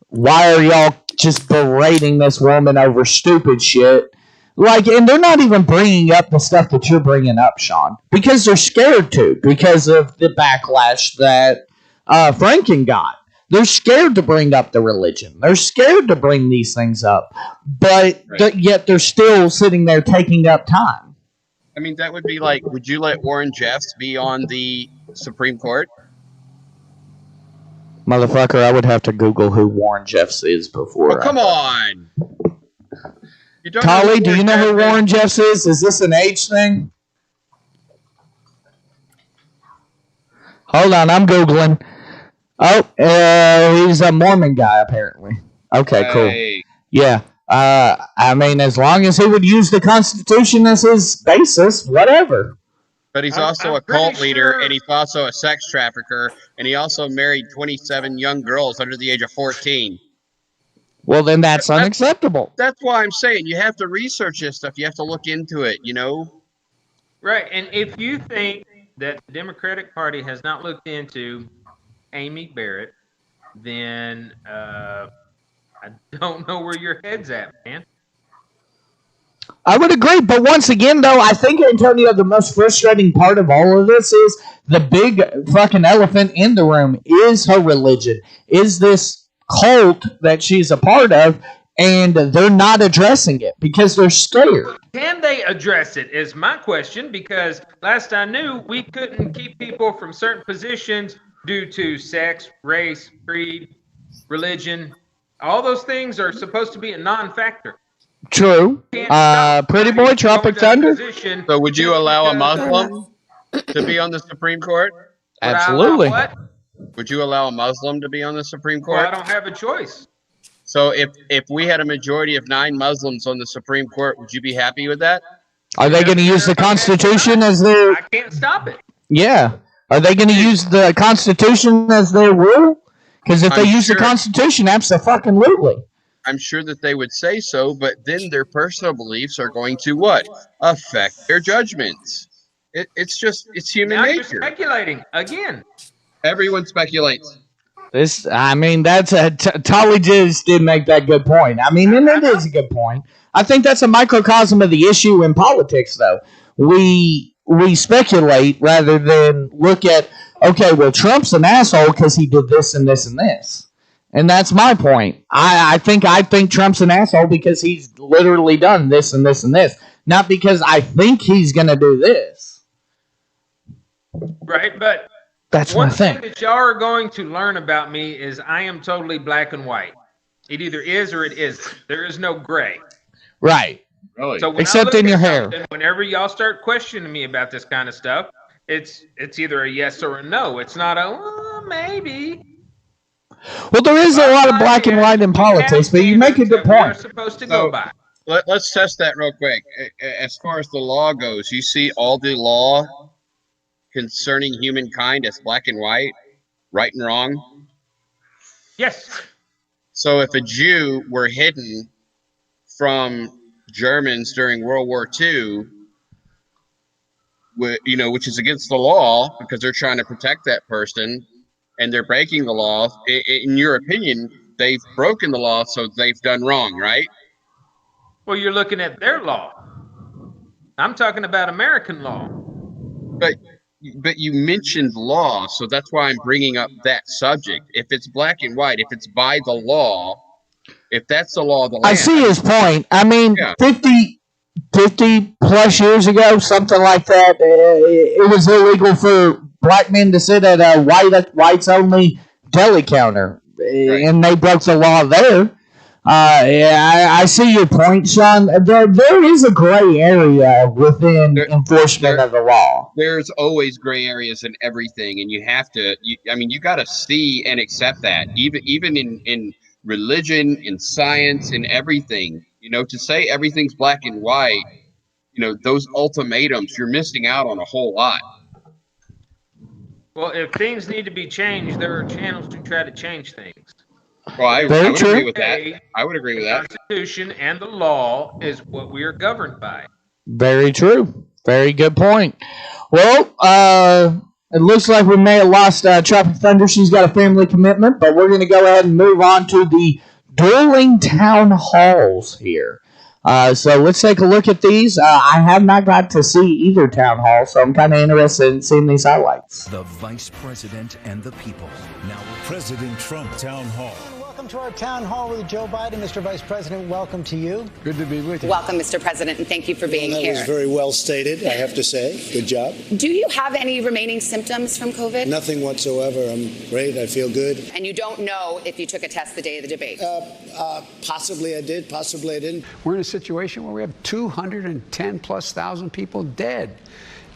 Why are y'all just berating this woman over stupid shit? And they're not even bringing up the stuff that you're bringing up, Sean, because they're scared to, because of the backlash that Franken got. They're scared to bring up the religion. They're scared to bring these things up, but yet they're still sitting there taking up time. I mean, that would be like, would you let Warren Jeffs be on the Supreme Court? Motherfucker, I would have to Google who Warren Jeffs is before. Oh, come on. Collie, do you know who Warren Jeffs is? Is this an age thing? Hold on, I'm Googling. Oh, he's a Mormon guy, apparently. Okay, cool. Yeah. I mean, as long as he would use the Constitution as his basis, whatever. But he's also a cult leader, and he's also a sex trafficker, and he also married 27 young girls under the age of 14. Well, then that's unacceptable. That's why I'm saying you have to research this stuff. You have to look into it, you know? Right. And if you think that the Democratic Party has not looked into Amy Barrett, then I don't know where your head's at, man. I would agree, but once again, though, I think, Antonio, the most frustrating part of all of this is the big fucking elephant in the room is her religion, is this cult that she's a part of, and they're not addressing it because they're scared. Can they address it is my question, because last I knew, we couldn't keep people from certain positions due to sex, race, creed, religion. All those things are supposed to be a non-factor. True. Pretty boy, Tropic Thunder. So would you allow a Muslim to be on the Supreme Court? Absolutely. Would you allow a Muslim to be on the Supreme Court? Well, I don't have a choice. So if we had a majority of 9 Muslims on the Supreme Court, would you be happy with that? Are they going to use the Constitution as their... I can't stop it. Yeah. Are they going to use the Constitution as their rule? Because if they use the Constitution, absolutely. I'm sure that they would say so, but then their personal beliefs are going to what? Affect their judgments. It's human nature. You're speculating again. Everyone speculates. Tolly just did make that good point. I mean, and it is a good point. I think that's a microcosm of the issue in politics, though. We speculate rather than look at, okay, well, Trump's an asshole because he did this and this and this. And that's my point. I think Trump's an asshole because he's literally done this and this and this. Not because I think he's going to do this. Right, but that's one my thing. That y'all are going to learn about me is I am totally black and white. It either is or it isn't. There is no gray. Right. Really? So except in your hair. Whenever y'all start questioning me about this kind of stuff, it's either a yes or a no. It's not a maybe. Well, there is a lot of black and white in politics, but you make a good point. We're supposed to go by. Let's test that real quick. As far as the law goes, you see all the law concerning humankind as black and white, right and wrong? Yes. So if a Jew were hidden from Germans during World War II, which is against the law because they're trying to protect that person and they're breaking the law, in your opinion, they've broken the law, so they've done wrong, right? Well, you're looking at their law. I'm talking about American law. But you mentioned law, so that's why I'm bringing up that subject. If it's black and white, if it's by the law, if that's the law of the land. I see his point. I mean, 50 plus years ago, something like that, it was illegal for black men to sit at a whites only deli counter, and they broke the law there. I see your point, Sean. There is a gray area within enforcement of the law. There's always gray areas in everything, and you have to. You got to see and accept that, even in religion, in science, in everything. To say everything's black and white, those ultimatums, you're missing out on a whole lot. Well, if things need to be changed, there are channels to try to change things. Well, I would agree with that. I would agree with that. The Constitution and the law is what we are governed by. Very true. Very good point. Well, it looks like we may have lost Tropic Thunder. She's got a family commitment, but we're going to go ahead and move on to the dueling town halls here. So let's take a look at these. I have not got to see either town hall, so I'm kind of interested in seeing these highlights. The Vice President and the people. Now, President Trump Town Hall. Welcome to our town hall with Joe Biden. Mr. Vice President, welcome to you. Good to be with you. Welcome, Mr. President, and thank you for being here. That was very well stated, I have to say. Good job. Do you have any remaining symptoms from COVID? Nothing whatsoever. I'm great. I feel good. And you don't know if you took a test the day of the debate? Possibly I did. Possibly I didn't. We're in a situation where we have 210,000+ people dead.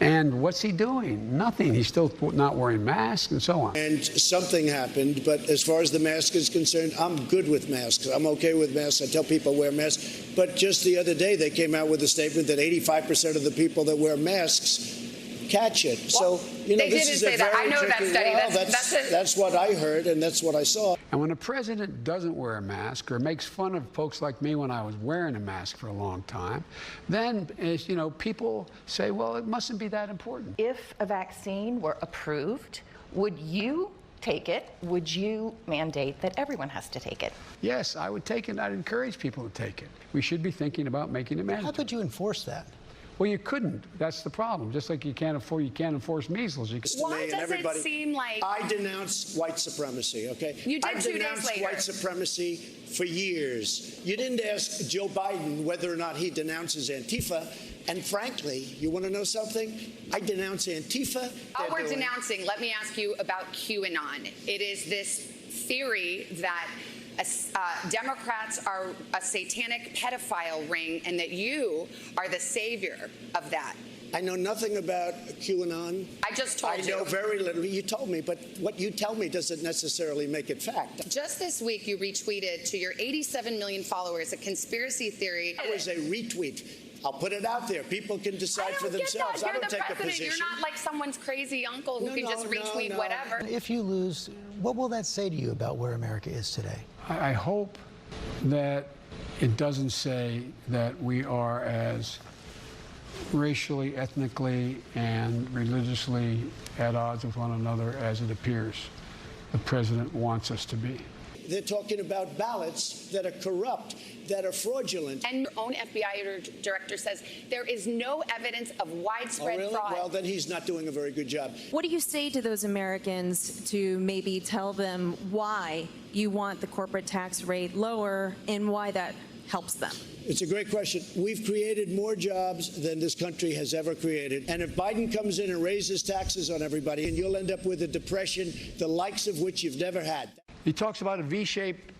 And what's he doing? Nothing. He's still not wearing masks and so on. And something happened, but as far as the mask is concerned, I'm good with masks. I'm okay with masks. I tell people wear masks. But just the other day, they came out with a statement that 85% of the people that wear masks catch it. So, you know, They this didn't is say a that. very I know that tricky- study. Well, That's that's what I heard, and that's what I saw. And when a president doesn't wear a mask or makes fun of folks like me when I was wearing a mask for a long time, then, you know, people say, well, it mustn't be that important. If a vaccine were approved, would you take it? Would you mandate that everyone has to take it? Yes, I would take it. I'd encourage people to take it. We should be thinking about making it mandatory. How could you enforce that? Well, you couldn't. That's the problem. Just like you can't enforce measles. You can... Why does it seem like I denounce white supremacy, okay? You did I've 2 days denounced later. white supremacy for years. You didn't ask Joe Biden whether or not he denounces Antifa. And frankly, you want to know something? I denounce Antifa. While we're denouncing, let me ask you about QAnon. It is this theory that Democrats are a satanic pedophile ring and that you are the savior of that. I know nothing about QAnon. I just told you. I know very little. You told me, but what you tell me doesn't necessarily make it fact. Just this week, you retweeted to your 87 million followers a conspiracy theory. That was a retweet. I'll put it out there. People can decide for themselves. I don't take a position. You're not like someone's crazy uncle who can just retweet whatever. If you lose, what will that say to you about where America is today? I hope that it doesn't say that we are as racially, ethnically, and religiously at odds with one another as it appears the president wants us to be. They're talking about ballots that are corrupt, that are fraudulent. And your own FBI director says there is no evidence of widespread fraud. Well, then he's not doing a very good job. What do you say to those Americans to maybe tell them why you want the corporate tax rate lower and why that helps them? It's a great question. We've created more jobs than this country has ever created. And if Biden comes in and raises taxes on everybody, and you'll end up with a depression, the likes of which you've never had. He talks about a V-shaped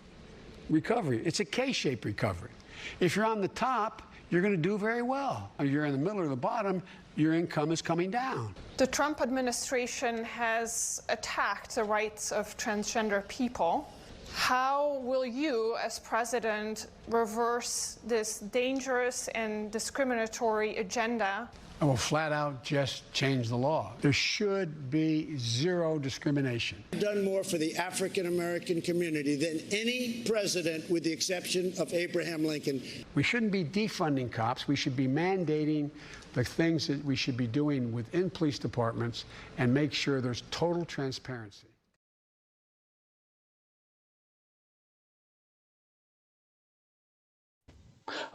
recovery. It's a K-shaped recovery. If you're on the top, you're going to do very well. If you're in the middle or the bottom, your income is coming down. The Trump administration has attacked the rights of transgender people. How will you, as president, reverse this dangerous and discriminatory agenda? I will flat out just change the law. There should be zero discrimination. Done more for the African American community than any president, with the exception of Abraham Lincoln. We shouldn't be defunding cops. We should be mandating the things that we should be doing within police departments and make sure there's total transparency.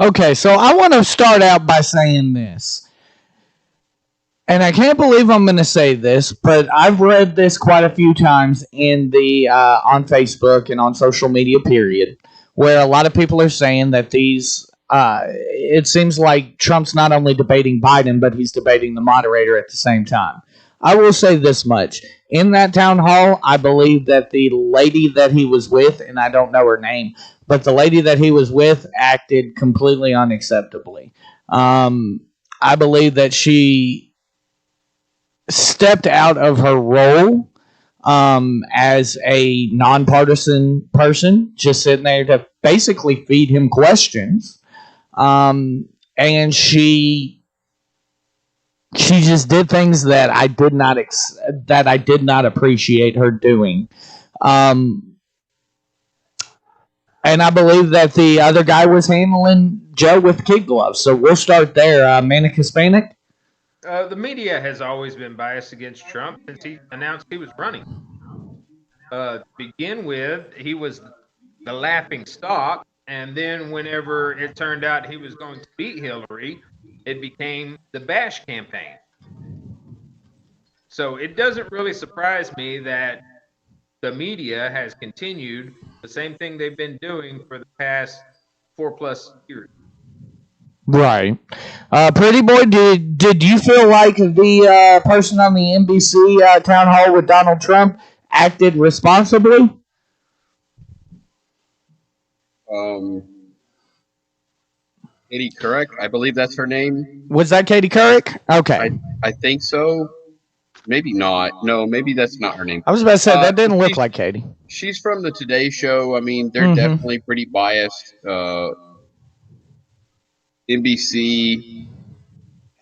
Okay, so I want to start out by saying this. And I can't believe I'm going to say this, but I've read this quite a few times in the on Facebook and on social media, period, where a lot of people are saying that these, it seems like Trump's not only debating Biden, but he's debating the moderator at the same time. I will say this much. In that town hall, I believe that the lady that he was with, and I don't know her name, but the lady that he was with acted completely unacceptably. I believe that she stepped out of her role as a nonpartisan person, just sitting there to basically feed him questions. And she just did things that I did not appreciate her doing. And I believe that the other guy was handling Joe with kid gloves. So we'll start there. Manic Hispanic? The media has always been biased against Trump since he announced he was running. To begin with, he was the laughing stock, and then whenever it turned out he was going to beat Hillary, it became the bash campaign. So it doesn't really surprise me that the media has continued the same thing they've been doing for the past 4+ years. Right. Pretty boy, did you feel like the person on the NBC town hall with Donald Trump acted responsibly? Katie Couric, I believe that's her name. Was that Katie Couric? Okay. I think so. Maybe not. No, maybe that's not her name. I was about to say, that didn't look like Katie. She's from the Today Show. I mean, they're definitely pretty biased. NBC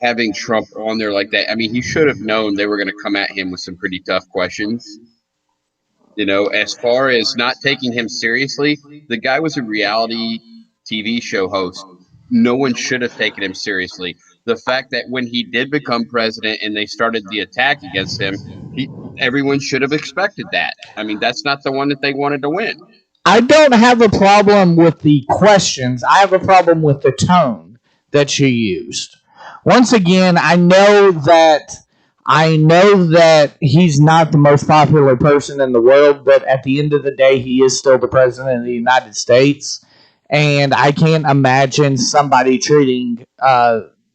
having Trump on there like that. I mean, he should have known they were going to come at him with some pretty tough questions. You know, as far as not taking him seriously, the guy was a reality TV show host. No one should have taken him seriously. The fact that when he did become president and they started the attack against him, everyone should have expected that. I mean, that's not the one that they wanted to win. I don't have a problem with the questions. I have a problem with the tone that you used. Once again, I know that he's not the most popular person in the world, but at the end of the day, he is still the president of the United States. And I can't imagine somebody treating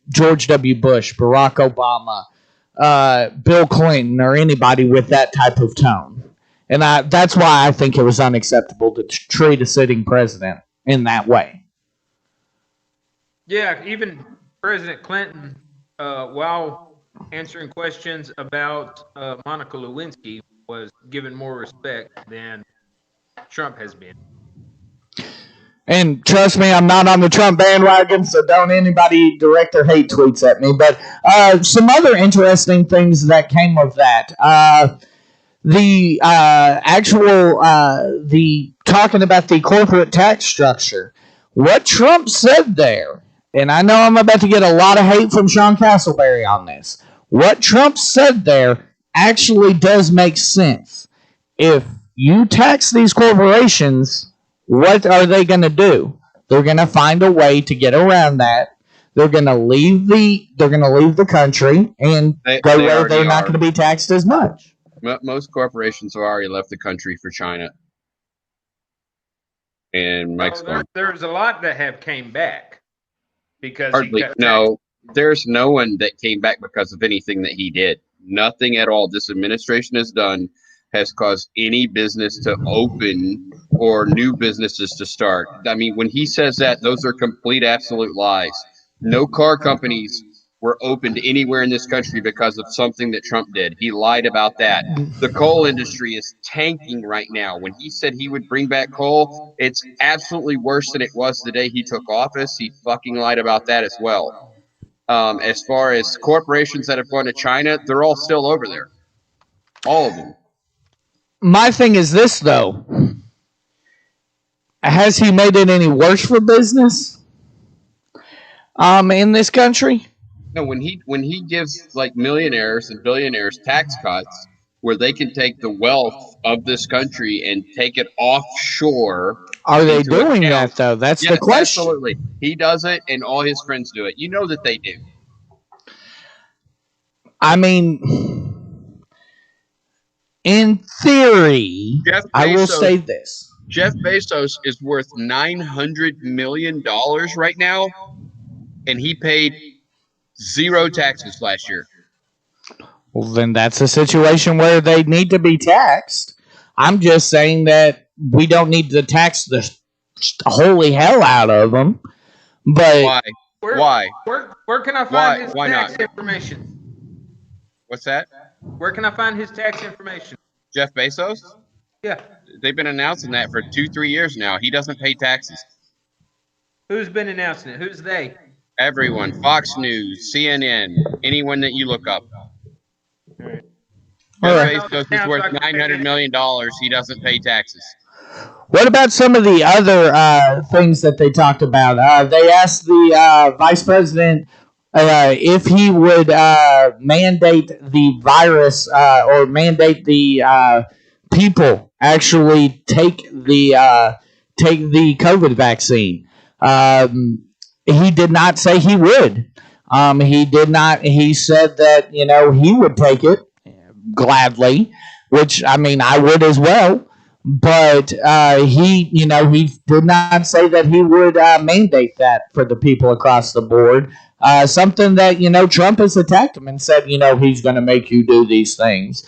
George W. Bush, Barack Obama, Bill Clinton, or anybody with that type of tone. And that's why I think it was unacceptable to treat a sitting president in that way. Yeah, even President Clinton, while answering questions about Monica Lewinsky, was given more respect than Trump has been. And trust me, I'm not on the Trump bandwagon, so don't anybody direct their hate tweets at me. But some other interesting things that came of that. The talking about the corporate tax structure. What Trump said there, and I know I'm about to get a lot of hate from Sean Castleberry on this. What Trump said there actually does make sense. If you tax these corporations, what are they going to do? They're going to find a way to get around that. They're going to leave the country and go where they're not going to be taxed as much. Most corporations have already left the country for China and Mexico. There's a lot that have came back because there's no one that came back because of anything that he did. Nothing at all this administration has done has caused any business to open or new businesses to start. I mean, when he says that, those are complete, absolute lies. No car companies were opened anywhere in this country because of something that Trump did. He lied about that. The coal industry is tanking right now. When he said he would bring back coal, it's absolutely worse than it was the day he took office. He fucking lied about that as well. As far as corporations that have gone to China, they're all still over there. All of them. My thing is this, though. Has he made it any worse for business in this country? No, when he gives like millionaires and billionaires tax cuts where they can take the wealth of this country and take it offshore. Are they doing that, though? That's the question. Absolutely. He does it and all his friends do it. You know that they do. I mean, in theory, I will say this. Jeff Bezos is worth $900 million right now, and he paid 0 taxes last year. Well, then that's a situation where they need to be taxed. I'm just saying that we don't need to tax the holy hell out of them. But why? Where can I find his tax not? information? What's that? Where can I find his tax information? Jeff Bezos? Yeah. They've been announcing that for 2-3 years now. He doesn't pay taxes. Who's been announcing it? Who's they? Everyone. Fox News, CNN, anyone that you look up. All right. Jeff Bezos is worth $900 million. He doesn't pay taxes. What about some of the other things that they talked about? They asked the vice president if he would mandate the virus or mandate the people actually take the COVID vaccine. He did not say he would. He did not. He said that he would take it gladly, which I mean I would as well. But he did not say that he would mandate that for the people across the board. Something that Trump has attacked him and said he's going to make you do these things.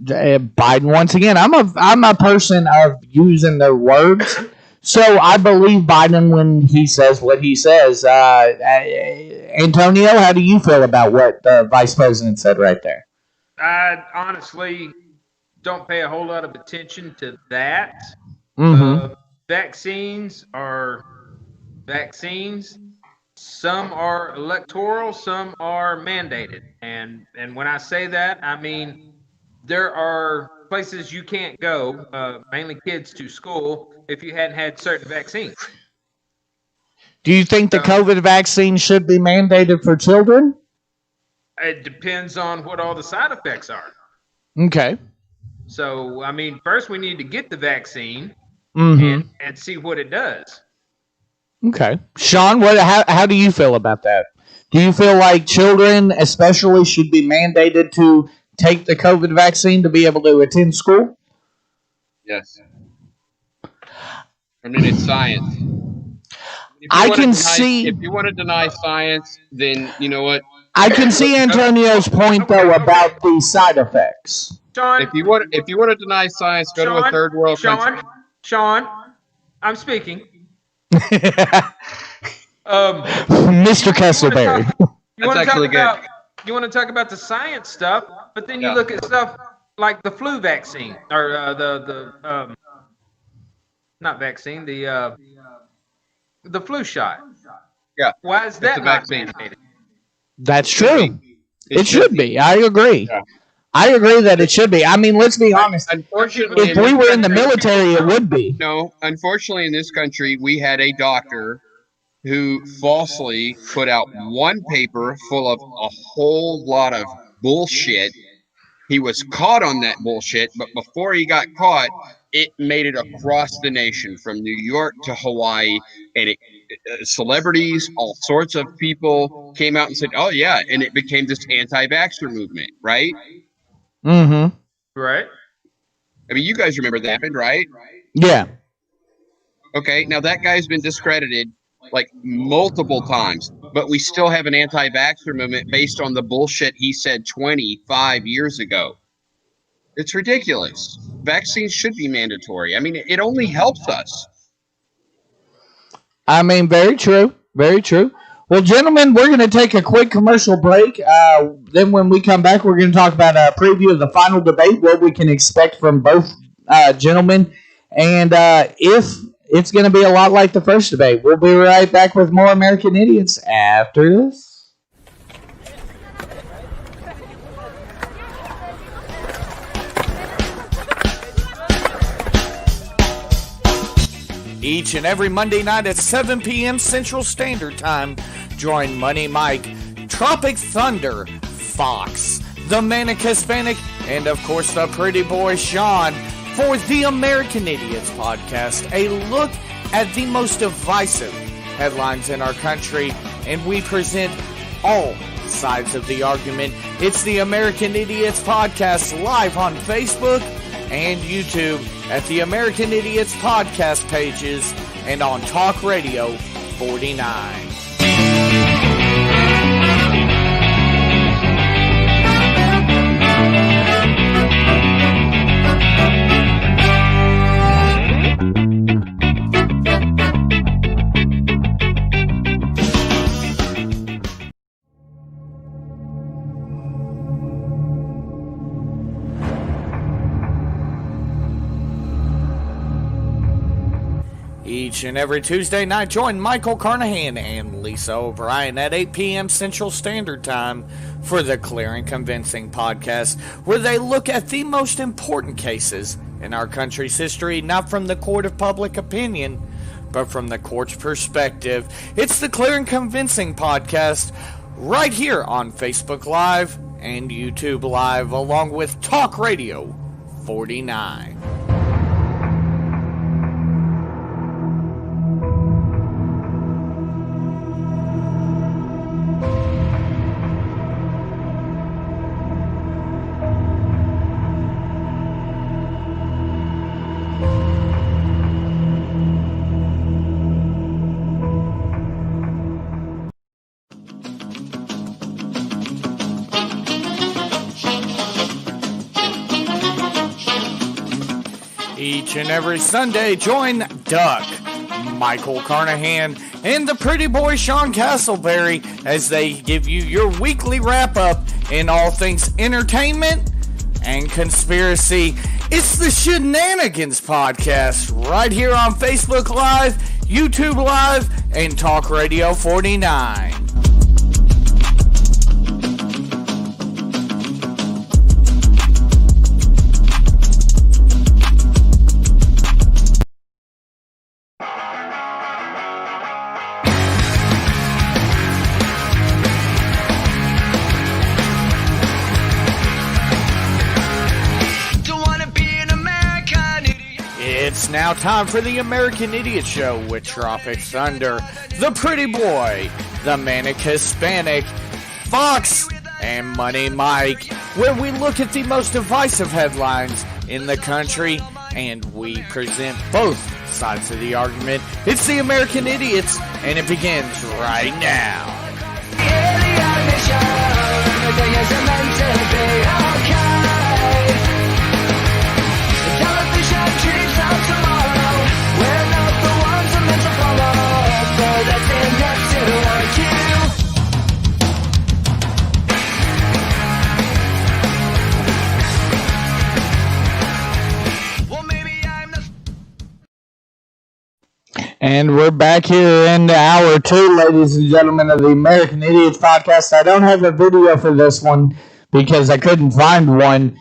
Biden once again. I'm a person of using their words, so I believe Biden when he says what he says. Antonio, how do you feel about what the vice president said right there? I honestly don't pay a whole lot of attention to that. Mm-hmm. Vaccines are vaccines. Some are electoral, some are mandated. And when I say that, I mean there are places you can't go, mainly kids, to school if you hadn't had certain vaccines. Do you think the COVID vaccine should be mandated for children? It depends on what all the side effects are. Okay. So, I mean, first we need to get the vaccine Mm-hmm. and see what it does. Okay. Sean, how do you feel about that? Do you feel like children especially should be mandated to take the COVID vaccine to be able to attend school? Yes. I mean, it's science. If you want to deny science, then you know what? I can see Antonio's point though about the side effects. Sean, if you want to deny science, go to a third world country. Sean, I'm speaking. Mr. Castleberry. That's actually good. You want to talk about the science stuff, but then you look at stuff like the flu vaccine or not vaccine, the flu shot. Yeah. Why is that not mandated? That's true. It should be. I agree. Yeah. I agree that it should be. I mean, let's be honest. Unfortunately, if we were in the military, it would be. No, unfortunately, in this country, we had a doctor who falsely put out one paper full of a whole lot of bullshit. He was caught on that bullshit, but before he got caught, it made it across the nation from New York to Hawaii, and celebrities, all sorts of people came out and said, oh, yeah, and it became this anti-vaxxer movement, right? Mm-hmm. Right. I mean, you guys remember that happened, right? Yeah. Okay, now that guy's been discredited like multiple times, but we still have an anti-vaxxer movement based on the bullshit he said 25 years ago. It's ridiculous. Vaccines should be mandatory. I mean, it only helps us. I mean, very true. Very true. Well, gentlemen, we're going to take a quick commercial break. Then when we come back, we're going to talk about a preview of the final debate, what we can expect from both gentlemen, and if it's going to be a lot like the first debate. We'll be right back with more American Idiots after this. Each and every Monday night at 7 p.m. Central Standard Time, join Money Mike, Tropic Thunder, Fox, the Manic Hispanic, and of course the pretty boy Sean for the American Idiots podcast, a look at the most divisive headlines in our country, and we present all sides of the argument. It's the American Idiots podcast live on Facebook and YouTube at the American Idiots podcast pages and on Talk Radio 49. Each and every Tuesday night, join Michael Carnahan and Lisa O'Brien at 8 p.m. Central Standard Time for the Clear and Convincing podcast, where they look at the most important cases in our country's history, not from the court of public opinion, but from the court's perspective. It's the Clear and Convincing podcast right here on Facebook Live and YouTube Live, along with Talk Radio 49. Each and every Sunday, join Duck, Michael Carnahan, and the pretty boy Sean Castleberry as they give you your weekly wrap-up in all things entertainment and conspiracy. It's the Shenanigans podcast right here on Facebook Live YouTube Live, and Talk Radio 49. It's now time for the American Idiot Show with Tropic Thunder, the Pretty Boy, the Manic Hispanic, Fox, and Money Mike, where we look at the most divisive headlines in the country and we present both sides of the argument. It's the American Idiots, and it begins right now. And we're back here in hour 2, ladies and gentlemen, of the American Idiots podcast. I don't have a video for this one because I couldn't find one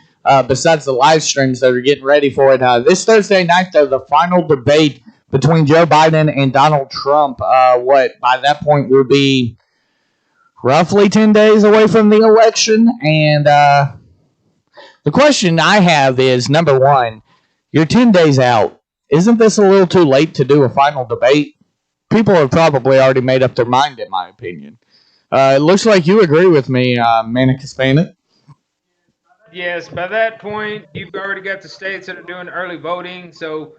besides the live streams that are getting ready for it. This Thursday night, though, the final debate between Joe Biden and Donald Trump, by that point will be roughly 10 days away from the election. And the question I have is, number one, you're 10 days out. Isn't this a little too late to do a final debate? People have probably already made up their mind, in my opinion. It looks like you agree with me, Manic Hispanic. Yes, by that point, you've already got the states that are doing early voting, so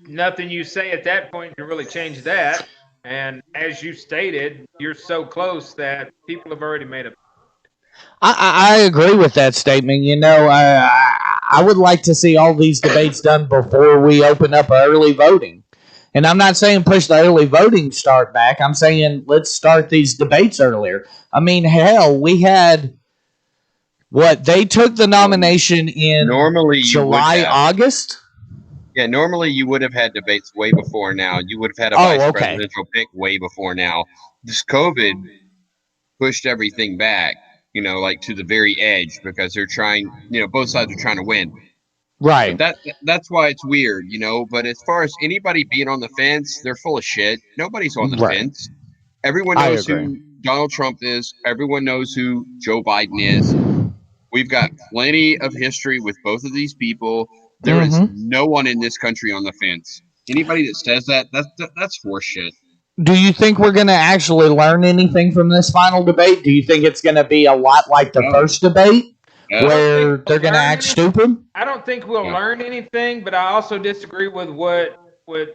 nothing you say at that point can really change that. And as you stated, you're so close that people have already made up. I agree with that statement. You know, I would like to see all these debates done before we open up early voting. And I'm not saying push the early voting start back. I'm saying let's start these debates earlier. I mean, hell, we had, they took the nomination in July, August? Yeah, normally you would have had debates way before now. You would have had a presidential pick way before now. This COVID pushed everything back. Like to the very edge because they're trying, both sides are trying to win. Right. But that's why it's weird, But as far as anybody being on the fence, they're full of shit. Nobody's on the fence. Everyone knows who Donald Trump is. Everyone knows who Joe Biden is. We've got plenty of history with both of these people. There is no one in this country on the fence. Anybody that says that's horseshit. Do you think we're going to actually learn anything from this final debate? Do you think it's going to be a lot like the first debate where they're going to act stupid? I don't think we'll learn anything, but I also disagree with what Pretty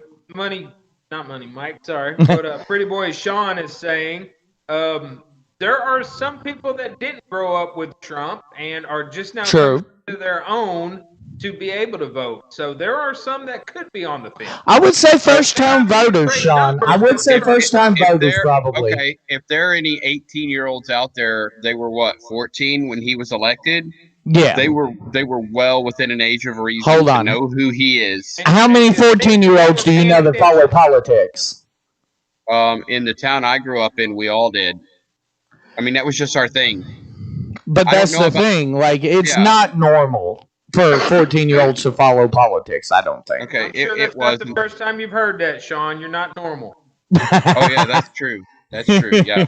Boy Sean is saying. There are some people that didn't grow up with Trump and are just now coming to their own to be able to vote. So there are some that could be on the fence. I would say first-time voters, Sean. I would say first-time voters probably. Okay, if there are any 18-year-olds out there, they were 14 when he was elected? Yeah. They were well within an age of reason to know who he is. How many 14-year-olds do you know that follow politics? In the town I grew up in, we all did. I mean, that was just our thing. But that's the thing. Like, it's not normal for 14-year-olds to follow politics, I don't think. Okay, it was the first time you've heard that, Sean. You're not normal. Oh, yeah, that's true. That's true, yeah.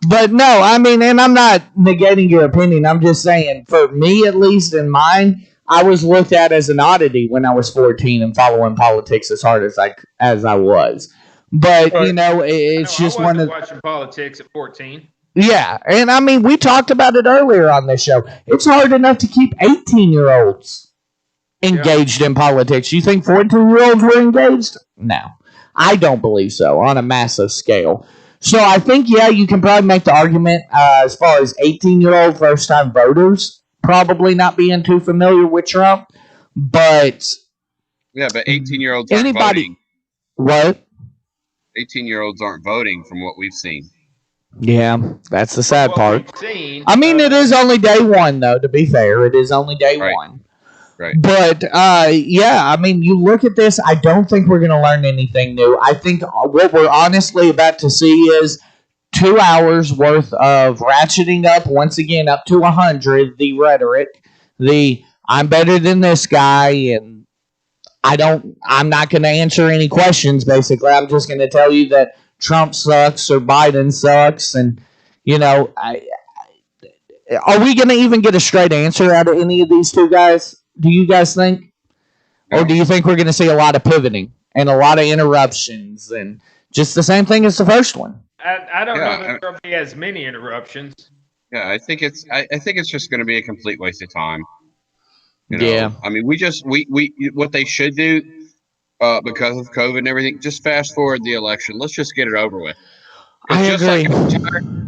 But no, I mean, and I'm not negating your opinion. I'm just saying, for me, at least in mine, I was looked at as an oddity when I was 14 and following politics as hard as I was. But, it's just one of... watching politics at 14. Yeah, and I mean, we talked about it earlier on this show. It's hard enough to keep 18-year-olds engaged in politics. You think 14-year-olds were engaged? No, I don't believe so on a massive scale. So I think, you can probably make the argument as far as 18-year-old first-time voters probably not being too familiar with Trump, but... Yeah, but 18-year-olds aren't voting. What? 18-year-olds aren't voting from what we've seen. Yeah, that's the sad part. I mean, it is only day one, though, to be fair. It is only day one. Right. But yeah, I mean, you look at this. I don't think we're going to learn anything new. I think what we're honestly about to see is 2 hours worth of ratcheting up once again up to 100. The rhetoric, the I'm better than this guy, and I'm not going to answer any questions. Basically, I'm just going to tell you that Trump sucks or Biden sucks, and are we going to even get a straight answer out of any of these two guys? Do you guys think? Or do you think we're going to see a lot of pivoting and a lot of interruptions and just the same thing as the first one? I don't know that there'll be as many interruptions. Yeah, I think it's just going to be a complete waste of time. Yeah. I mean, we what they should do because of COVID and everything, just fast forward the election. Let's just get it over with. I agree.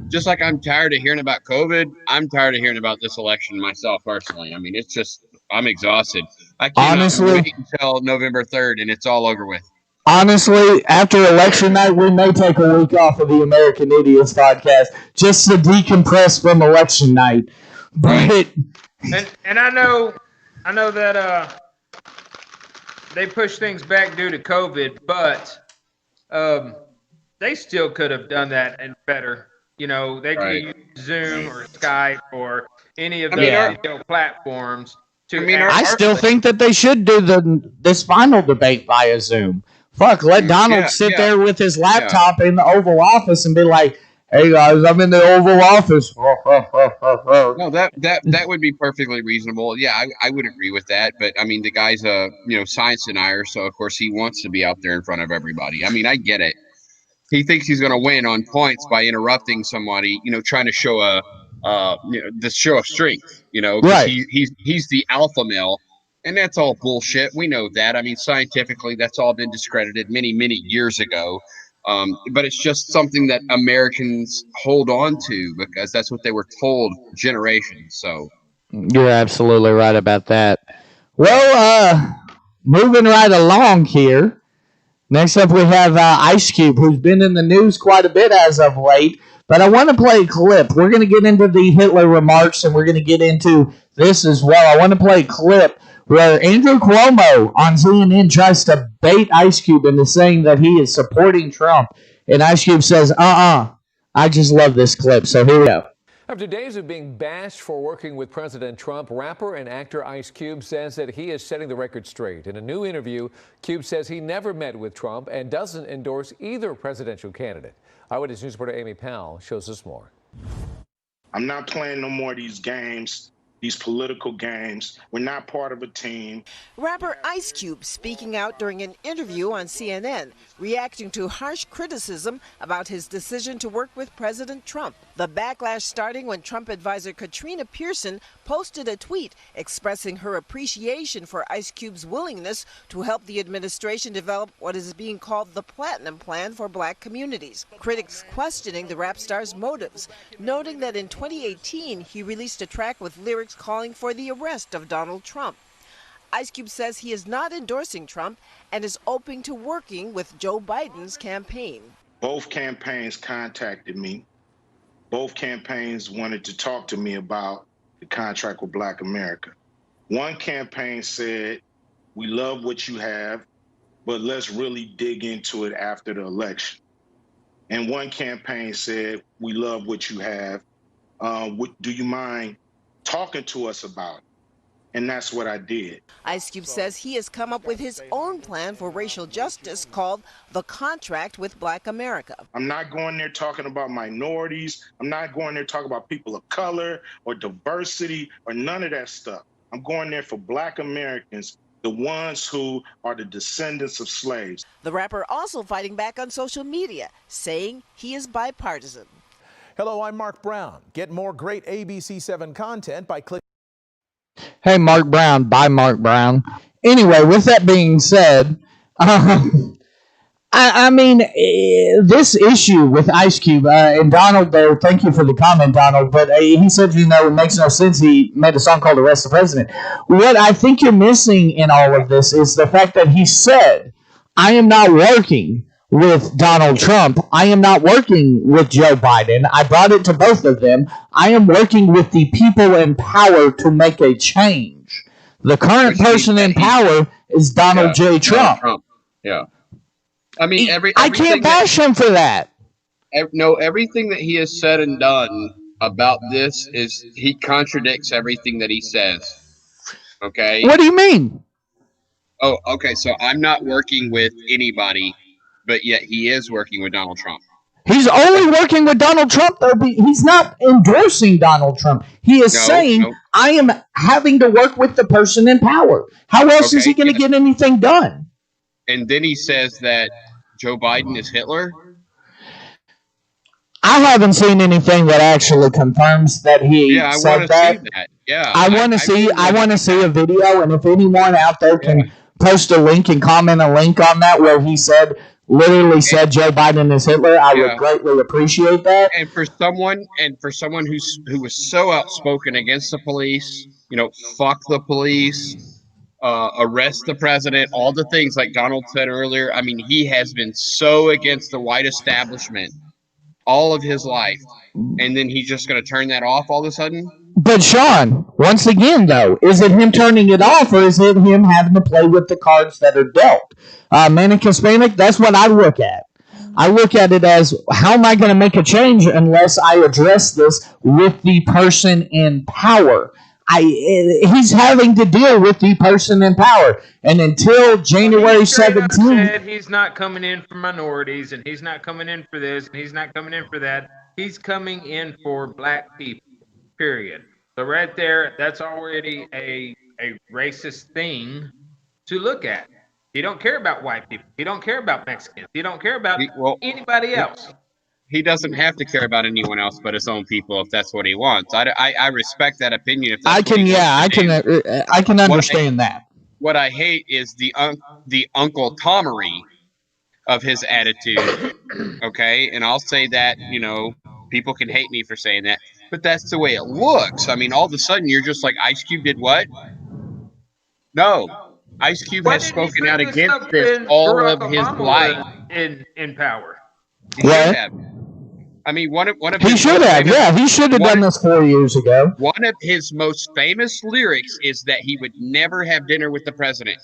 Just like I'm tired of hearing about COVID, I'm tired of hearing about this election myself personally. I mean, it's just I'm exhausted. I can't wait until November 3rd and it's all over with. Honestly, after election night, we may take a week off of the American Idiots podcast just to decompress from election night. But and I know that they pushed things back due to COVID, but they still could have done that and better. They could use Zoom or Skype or any of those platforms. I still think that they should do this final debate via Zoom. Fuck, let Donald sit there with his laptop in the Oval Office and be like, "Hey guys, I'm in the Oval Office." No, that would be perfectly reasonable. Yeah, I would agree with that. But I mean, the guy's a science denier, so of course he wants to be out there in front of everybody. I mean, I get it. He thinks he's going to win on points by interrupting somebody, trying to show the show of strength, right. He's the alpha male, and that's all bullshit. We know that. I mean, scientifically, that's all been discredited many, many years ago. But it's just something that Americans hold on to because that's what they were told generations. So you're absolutely right about that. Well, moving right along here. Next up, we have Ice Cube, who's been in the news quite a bit as of late. But I want to play a clip. We're going to get into the Hitler remarks, and we're going to get into this as well. I want to play a clip where Andrew Cuomo on CNN tries to bait Ice Cube into saying that he is supporting Trump. And Ice Cube says, I just love this clip. So here we go. After days of being bashed for working with President Trump, rapper and actor Ice Cube says that he is setting the record straight. In a new interview, Cube says he never met with Trump and doesn't endorse either presidential candidate. Eyewitness News reporter Amy Powell shows us more. I'm not playing no more of these games, these political games. We're not part of a team. Rapper Ice Cube speaking out during an interview on CNN, reacting to harsh criticism about his decision to work with President Trump. The backlash starting when Trump advisor Katrina Pearson posted a tweet expressing her appreciation for Ice Cube's willingness to help the administration develop what is being called the Platinum Plan for black communities. Critics questioning the rap star's motives, noting that in 2018 he released a track with lyrics calling for the arrest of Donald Trump. Ice Cube says he is not endorsing Trump and is open to working with Joe Biden's campaign. Both campaigns contacted me. Both campaigns wanted to talk to me about the contract with Black America. One campaign said, we love what you have, but let's really dig into it after the election. And one campaign said, we love what you have. Do you mind talking to us about it? And that's what I did. Ice Cube says he has come up with his own plan for racial justice called the Contract with Black America. I'm not going there talking about minorities. I'm not going there talking about people of color or diversity or none of that stuff. I'm going there for Black Americans, the ones who are the descendants of slaves. The rapper also fighting back on social media, saying he is bipartisan. Hello, I'm Mark Brown. Get more great ABC7 content by clicking. Hey, Mark Brown, by Mark Brown. Anyway, with that being said, I mean, this issue with Ice Cube, and Donald there, thank you for the comment, Donald, but he said, it makes no sense. He made a song called Arrest the President. What I think you're missing in all of this is the fact that he said, I am not working with Donald Trump. I am not working with Joe Biden. I brought it to both of them. I am working with the people in power to make a change. The current person in power is Donald J. Trump. Yeah. I mean, I can't bash him for that. No, everything that he has said and done about this is he contradicts everything that he says. Okay. What do you mean? Oh, okay. So I'm not working with anybody, but yet he is working with Donald Trump. He's only working with Donald Trump, though. He's not endorsing Donald Trump. He is saying, I am having to work with the person in power. How else is he going to get anything done? And then he says that Joe Biden is Hitler. I haven't seen anything that actually confirms that he said that. See that. Yeah, I want to see a video, and if anyone out there can post a link and comment a link on that where he literally said Joe Biden is Hitler, I would greatly appreciate that. And for someone who was so outspoken against the police, fuck the police, arrest the president, all the things like Donald said earlier. I mean, he has been so against the white establishment all of his life, and then he's just going to turn that off all of a sudden? But Sean, once again, though, is it him turning it off, or is it him having to play with the cards that are dealt? Manic Hispanic, that's what I look at. I look at it as, how am I going to make a change unless I address this with the person in power? He's having to deal with the person in power. And until January 17th... He's not coming in for minorities, and he's not coming in for this, and he's not coming in for that. He's coming in for black people, period. So right there, that's already a racist thing to look at. He don't care about white people. He don't care about Mexicans. He don't care about anybody else. He doesn't have to care about anyone else but his own people if that's what he wants. I respect that opinion. If that's I can understand that. What I hate is the Uncle Tomery of his attitude. Okay, and I'll say that people can hate me for saying that, but that's the way it looks. I mean, all of a sudden you're just like, Ice Cube did what? No, Ice Cube has spoken out against this all of his life in power. He should have. I mean, one of he should have. Yeah, he should have done this 4 years ago. One of his most famous lyrics is that he would never have dinner with the president.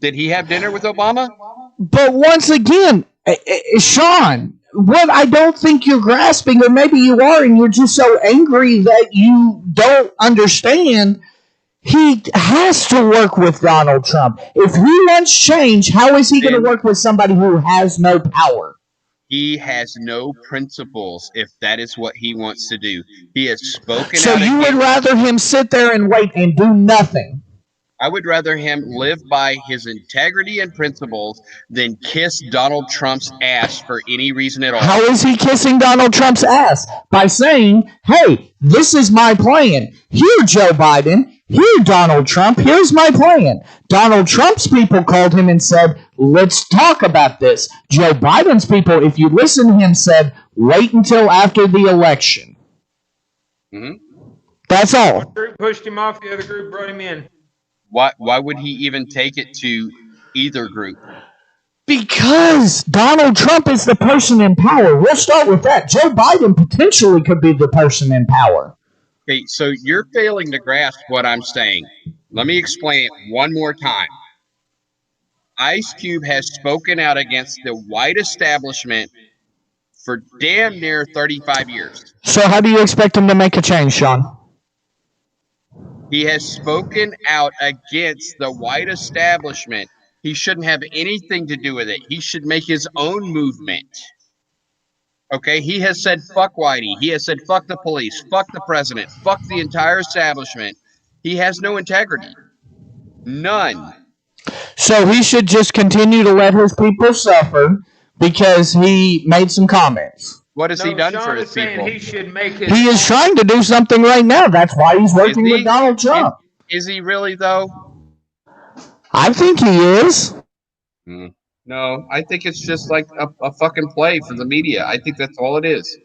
Did he have dinner with Obama? But once again, Sean, what I don't think you're grasping, or maybe you are, and you're just so angry that you don't understand. He has to work with Donald Trump. If he wants change, how is he going to work with somebody who has no power? He has no principles if that is what he wants to do. He has spoken So out you would rather him sit there and wait and do nothing? I would rather him live by his integrity and principles than kiss Donald Trump's ass for any reason at all. How is he kissing Donald Trump's ass? By saying, hey, this is my plan. Here, Joe Biden. Here, Donald Trump. Here's my plan. Donald Trump's people called him and said, let's talk about this. Joe Biden's people, if you listen to him, said, wait until after the election. That's all. One group pushed him off, the other group brought him in. Why would he even take it to either group? Because Donald Trump is the person in power. We'll start with that. Joe Biden potentially could be the person in power. Okay, so you're failing to grasp what I'm saying. Let me explain it one more time. Ice Cube has spoken out against the white establishment for damn near 35 years. So how do you expect him to make a change, Sean? He has spoken out against the white establishment. He shouldn't have anything to do with it. He should make his own movement. Okay, he has said fuck Whitey. He has said fuck the police, fuck the president, fuck the entire establishment. He has no integrity. None. So he should just continue to let his people suffer because he made some comments. What has he done for his people? He should make his He is trying to do something right now. That's why he's working with Donald Trump. Is he really, though? I think he is. No, I think it's just like a fucking play for the media. I think that's all it is.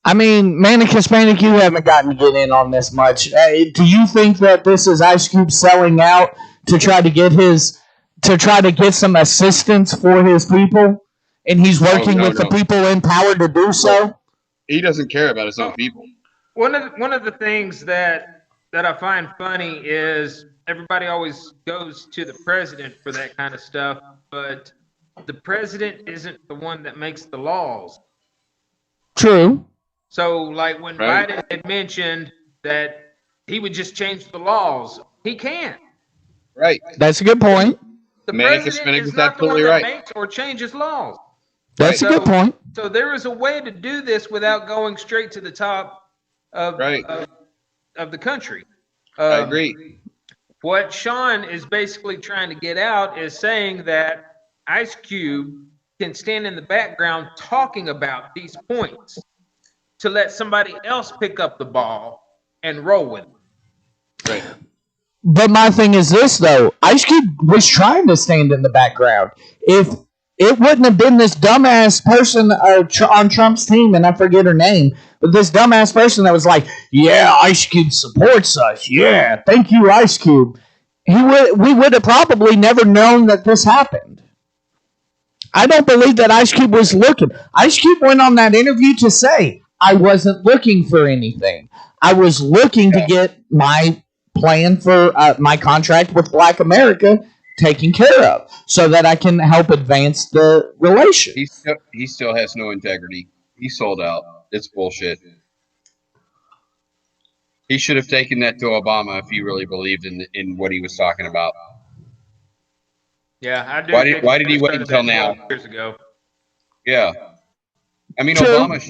I mean, Manic Hispanic, you haven't gotten to get in on this much. Do you think that this is Ice Cube selling out to try to get some assistance for his people? And he's working with the people in power to do so? He doesn't care about his own people. One of the things that that I find funny is everybody always goes to the president for that kind of stuff, but the president isn't the one that makes the laws. True. So, like when Biden had mentioned that he would just change the laws, he can't. Right. That's a good point. The president is not the one that makes or changes laws. That's a good point. So there is a way to do this without going straight to the top of the country. I agree. What Sean is basically trying to get out is saying that Ice Cube can stand in the background talking about these points to let somebody else pick up the ball and roll with it. Right. But my thing is this, though. Ice Cube was trying to stand in the background. If it wouldn't have been this dumbass person on Trump's team, and I forget her name, but this dumbass person that was like, yeah, Ice Cube supports us. Yeah, thank you, Ice Cube. We would have probably never known that this happened. I don't believe that Ice Cube was looking. Ice Cube went on that interview to say, I wasn't looking for anything. I was looking to get my plan for my contract with Black America taken care of so that I can help advance the relation. He still has no integrity. He sold out. It's bullshit. He should have taken that to Obama if he really believed in what he was talking about. Yeah, I do. Why did he wait until now? Years ago. Yeah. I mean, Obama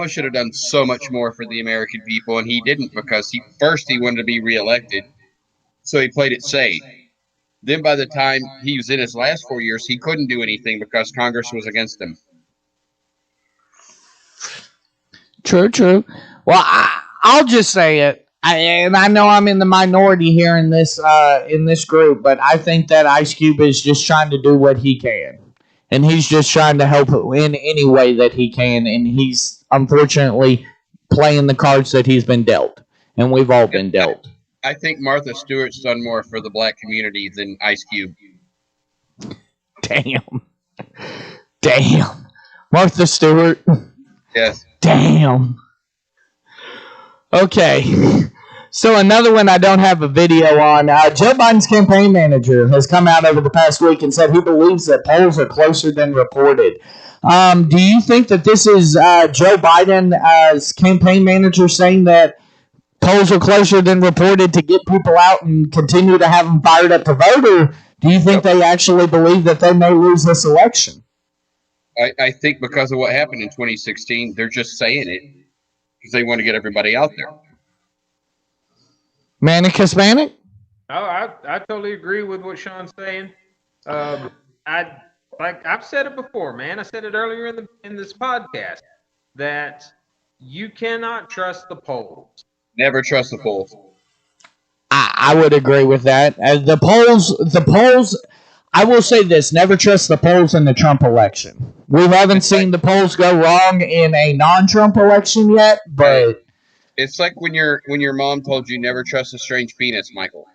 should have done so much more for the American people, and he didn't because he wanted to be reelected, so he played it safe. Then by the time he was in his last 4 years, he couldn't do anything because Congress was against him. True. Well, I'll just say it, and I know I'm in the minority here in this group, but I think that Ice Cube is just trying to do what he can, and he's just trying to help in any way that he can, and he's unfortunately playing the cards that he's been dealt, and we've all been dealt. I think Martha Stewart's done more for the black community than Ice Cube. Damn. Martha Stewart. Yes. Damn. Okay. So another one I don't have a video on. Joe Biden's campaign manager has come out over the past week and said he believes that polls are closer than reported. Do you think that this is Joe Biden as campaign manager saying that polls are closer than reported to get people out and continue to have them fired up to vote, or do you think they actually believe that they may lose this election? I think because of what happened in 2016, they're just saying it because they want to get everybody out there. Manic Hispanic? Oh, I totally agree with what Sean's saying. I've said it before, man. I said it earlier in this podcast that you cannot trust the polls. Never trust the polls. I would agree with that. The polls. I will say this: never trust the polls in the Trump election. We haven't seen the polls go wrong in a non-Trump election yet, but it's like when your mom told you never trust the strange peanuts, Michael.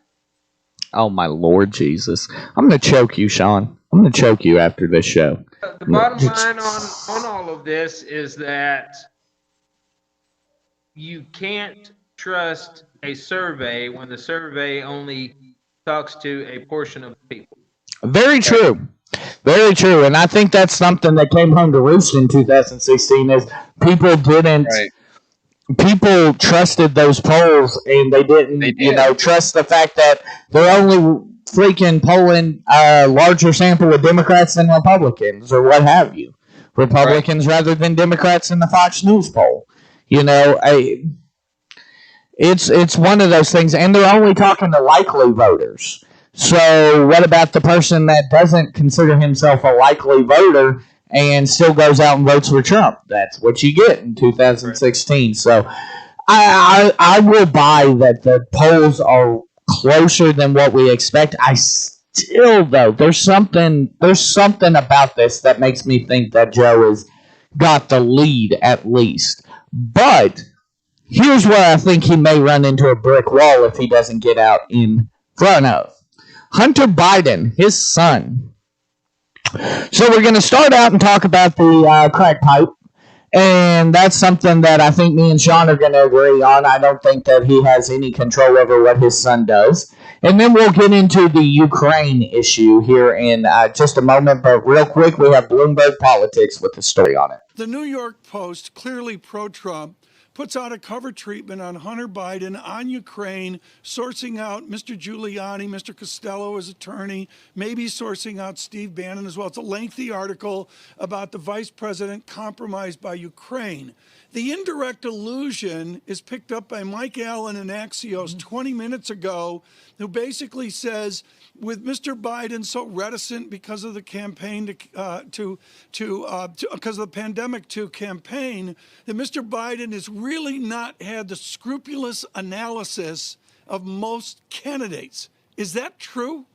Oh my Lord Jesus! I'm gonna choke you, Sean. I'm gonna choke you after this show. The bottom line on all of this is that you can't trust a survey when the survey only talks to a portion of the people. Very true. Very true. And I think that's something that came home to roost in 2016 is people didn't people trusted those polls and they didn't trust the fact that they're only freaking polling a larger sample of Democrats than Republicans or what have you. Republicans rather than Democrats in the Fox News poll. It's one of those things, and they're only talking to likely voters. So what about the person that doesn't consider himself a likely voter and still goes out and votes for Trump? That's what you get in 2016. So I will buy that the polls are closer than what we expect. I still, though, there's something about this that makes me think that Joe has got the lead at least. But here's where I think he may run into a brick wall if he doesn't get out in front of Hunter Biden, his son. So we're going to start out and talk about the crack pipe. And that's something that I think me and Sean are going to agree on. I don't think that he has any control over what his son does. And then we'll get into the Ukraine issue here in just a moment. But real quick, we have Bloomberg Politics with the story on it. The New York Post, clearly pro-Trump, puts out a cover treatment on Hunter Biden, on Ukraine, sourcing out Mr. Giuliani, Mr. Costello, his attorney, maybe sourcing out Steve Bannon as well. It's a lengthy article about the vice president compromised by Ukraine. The indirect allusion is picked up by Mike Allen in Axios 20 minutes ago, who basically says, with Mr. Biden so reticent because of the campaign because of the pandemic to campaign, that Mr. Biden has really not had the scrupulous analysis of most candidates. Is that true?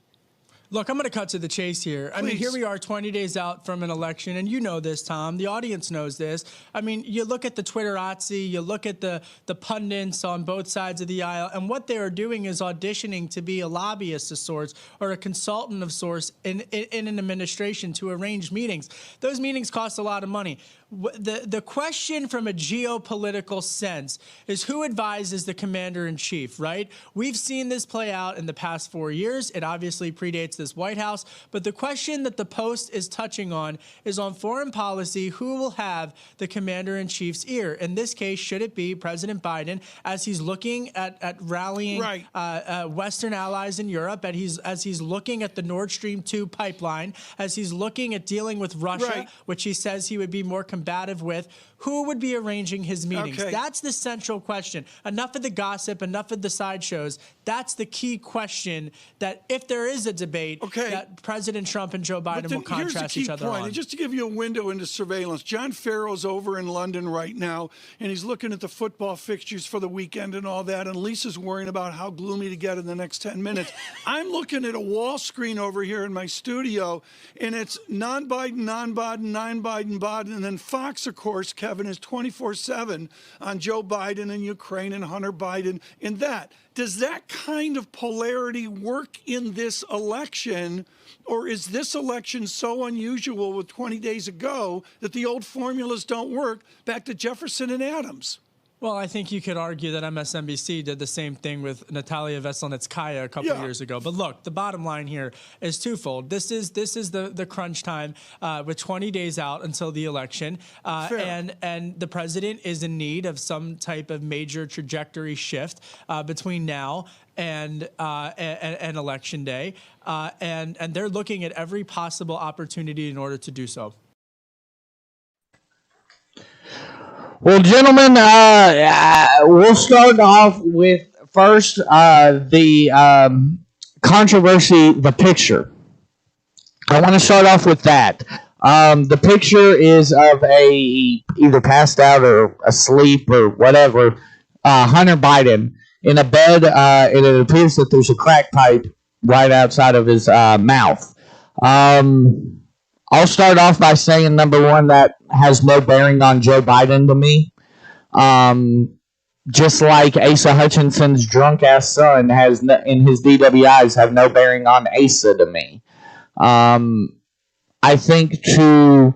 Look, I'm going to cut to the chase here. I mean, here we are 20 days out from an election, and you know this, Tom. The audience knows this. I mean, you look at the Twitterazzi, you look at the pundits on both sides of the aisle, and what they are doing is auditioning to be a lobbyist of sorts or a consultant of sorts in an administration to arrange meetings. Those meetings cost a lot of money. The question from a geopolitical sense is who advises the commander-in-chief, right? We've seen this play out in the past 4 years. It obviously predates this White House. But the question that the Post is touching on is on foreign policy, who will have the commander-in-chief's ear? In this case, should it be President Biden as he's looking at rallying Western allies in Europe, as he's looking at the Nord Stream 2 pipeline, as he's looking at dealing with Russia, which he says he would be more combative with? Who would be arranging his meetings? Okay. That's the central question. Enough of the gossip, enough of the sideshows. That's the key question that if there is a debate, that President Trump and Joe Biden will contrast each other on. And just to give you a window into surveillance, John Farrow's over in London right now, and he's looking at the football fixtures for the weekend and all that, and Lisa's worrying about how gloomy to get in the next 10 minutes. I'm looking at a wall screen over here in my studio, and it's non-Biden, non-Biden, non-Biden, Biden, and then Fox, of course, Kevin, is 24/7 on Joe Biden and Ukraine and Hunter Biden and that. Does that kind of polarity work in this election, or is this election so unusual with 20 days ago that the old formulas don't work back to Jefferson and Adams? Well, I think you could argue that MSNBC did the same thing with Natalia Veselnitskaya a couple of years ago. But look, the bottom line here is twofold. This is the crunch time with 20 days out until the election, and the president is in need of some type of major trajectory shift between now and election day, and they're looking at every possible opportunity in order to do so. Well, gentlemen, we'll start off with first the controversy, the picture. I want to start off with that. The picture is of a either passed out or asleep or whatever, Hunter Biden in a bed, and it appears that there's a crack pipe right outside of his mouth. I'll start off by saying, number one, that has no bearing on Joe Biden to me. Just like Asa Hutchinson's drunk-ass son has in his DWIs have no bearing on Asa to me. I think to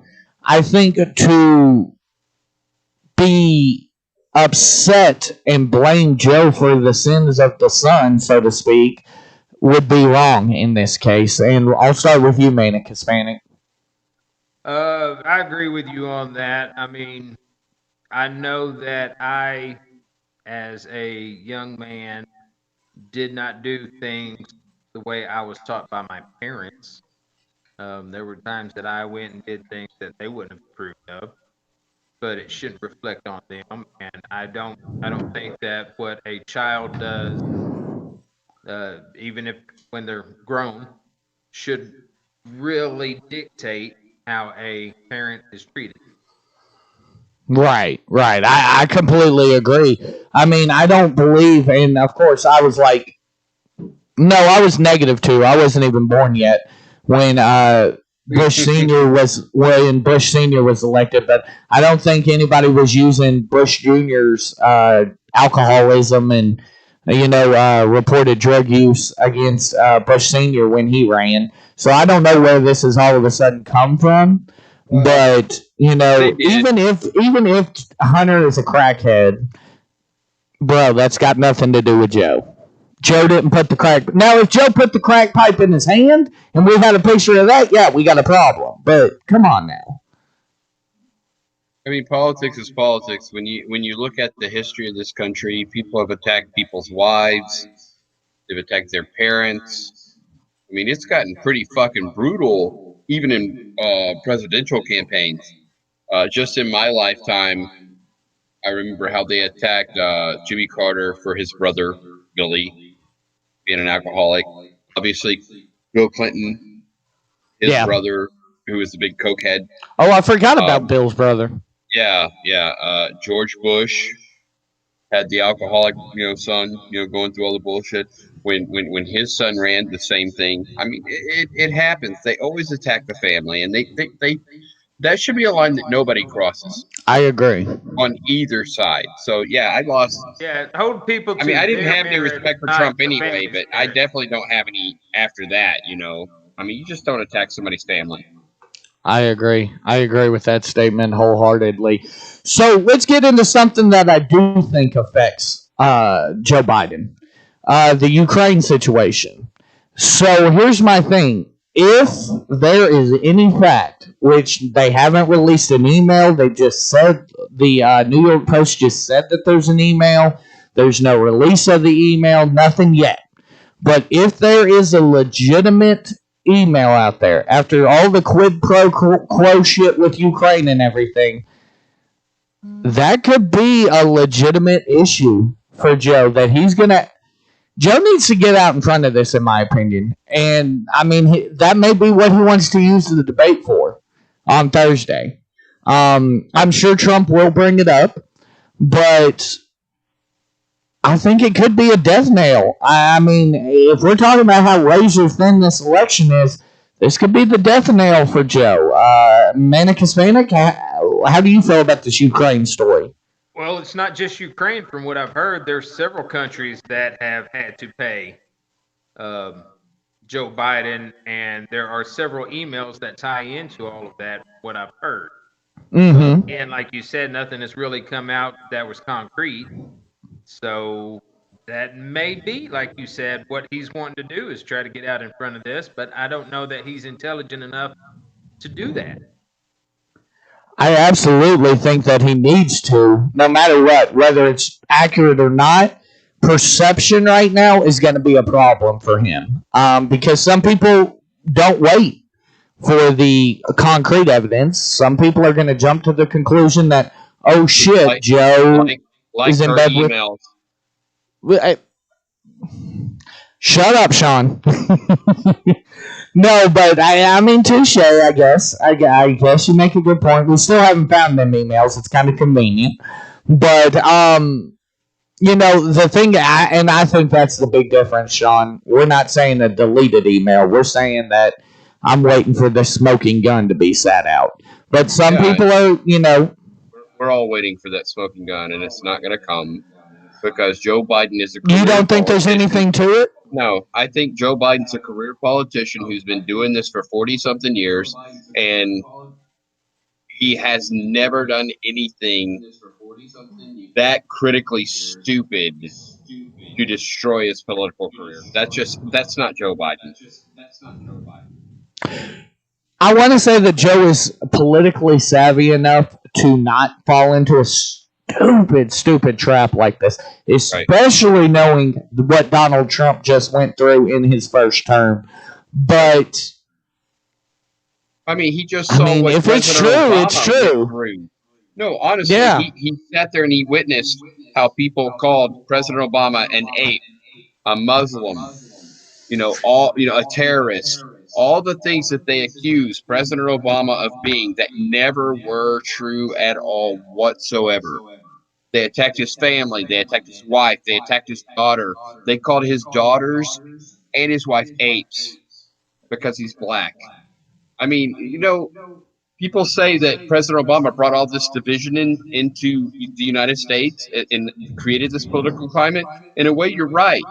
be upset and blame Joe for the sins of the son, so to speak, would be wrong in this case. And I'll start with you, Manic Hispanic. I agree with you on that. I mean, I know that I, as a young man, did not do things the way I was taught by my parents. There were times that I went and did things that they wouldn't have approved of, but it shouldn't reflect on them. And I don't think that what a child does, even if when they're grown, should really dictate how a parent is treated. Right. I completely agree. I mean, I don't believe, and of course I was like, no, I was negative too. I wasn't even born yet when Bush Sr. was elected, but I don't think anybody was using Bush Jr.'s alcoholism and reported drug use against Bush Sr. when he ran. So I don't know where this has all of a sudden come from, But even if Hunter is a crackhead, bro, that's got nothing to do with Joe. Joe didn't put the crack. Now, if Joe put the crack pipe in his hand and we had a picture of that, yeah, we got a problem. But come on now. I mean, politics is politics. When you look at the history of this country, people have attacked people's wives. They've attacked their parents. I mean, it's gotten pretty fucking brutal, even in presidential campaigns. Just in my lifetime, I remember how they attacked Jimmy Carter for his brother, Billy, being an alcoholic. Obviously, Bill Clinton, his brother, who was the big cokehead. Oh, I forgot about Bill's brother. Yeah. George Bush had the alcoholic, son, going through all the bullshit. When his son ran, the same thing. I mean, it happens. They always attack the family, and they that should be a line that nobody crosses. I agree. On either side. So yeah, I lost. Yeah, hold people. I mean, I didn't have any respect for Trump anyway, but I definitely don't have any after that. I mean, you just don't attack somebody's family. I agree. I agree with that statement wholeheartedly. So let's get into something that I do think affects Joe Biden, the Ukraine situation. So here's my thing. If there is any fact, which they haven't released an email, they just said, the New York Post just said that there's an email. There's no release of the email, nothing yet. But if there is a legitimate email out there, after all the quid pro quo shit with Ukraine and everything, that could be a legitimate issue for Joe that he's going to... Joe needs to get out in front of this, in my opinion. And, I mean, that may be what he wants to use the debate for on Thursday. I'm sure Trump will bring it up, but I think it could be a death nail. I mean, if we're talking about how razor thin this election is, this could be the death nail for Joe. Manic Hispanic, how do you feel about this Ukraine story? Well, it's not just Ukraine. From what I've heard, there's several countries that have had to pay Joe Biden, and there are several emails that tie into all of that, what I've heard. Mm-hmm. And like you said, nothing has really come out that was concrete. So that may be, like you said, what he's wanting to do is try to get out in front of this, but I don't know that he's intelligent enough to do that. I absolutely think that he needs to, no matter what, whether it's accurate or not. Perception right now is going to be a problem for him because some people don't wait for the concrete evidence. Some people are going to jump to the conclusion that, oh shit, Joe is in bed with... Shut up, Sean. No, but I mean, touche, I guess. I guess you make a good point. We still haven't found them emails. It's kind of convenient. But, the thing, and I think that's the big difference, Sean. We're not saying a deleted email. We're saying that I'm waiting for the smoking gun to be sat out. But some people are, We're all waiting for that smoking gun, and it's not going to come because Joe Biden is a... You don't think there's anything to it? No, I think Joe Biden's a career politician who's been doing this for 40-something years, and he has never done anything that critically stupid to destroy his political career. That's not Joe Biden. I want to say that Joe is politically savvy enough to not fall into a stupid trap like this, especially knowing what Donald Trump just went through in his first term. But I mean, he just saw what if it's true, Obama it's true. No, honestly, he sat there and he witnessed how people called President Obama an ape, a Muslim, a terrorist. All the things that they accused President Obama of being that never were true at all whatsoever. They attacked his family. They attacked his wife. They attacked his daughter. They called his daughters and his wife apes because he's black. I mean, people say that President Obama brought all this division into the United States and created this political climate. In a way, you're right.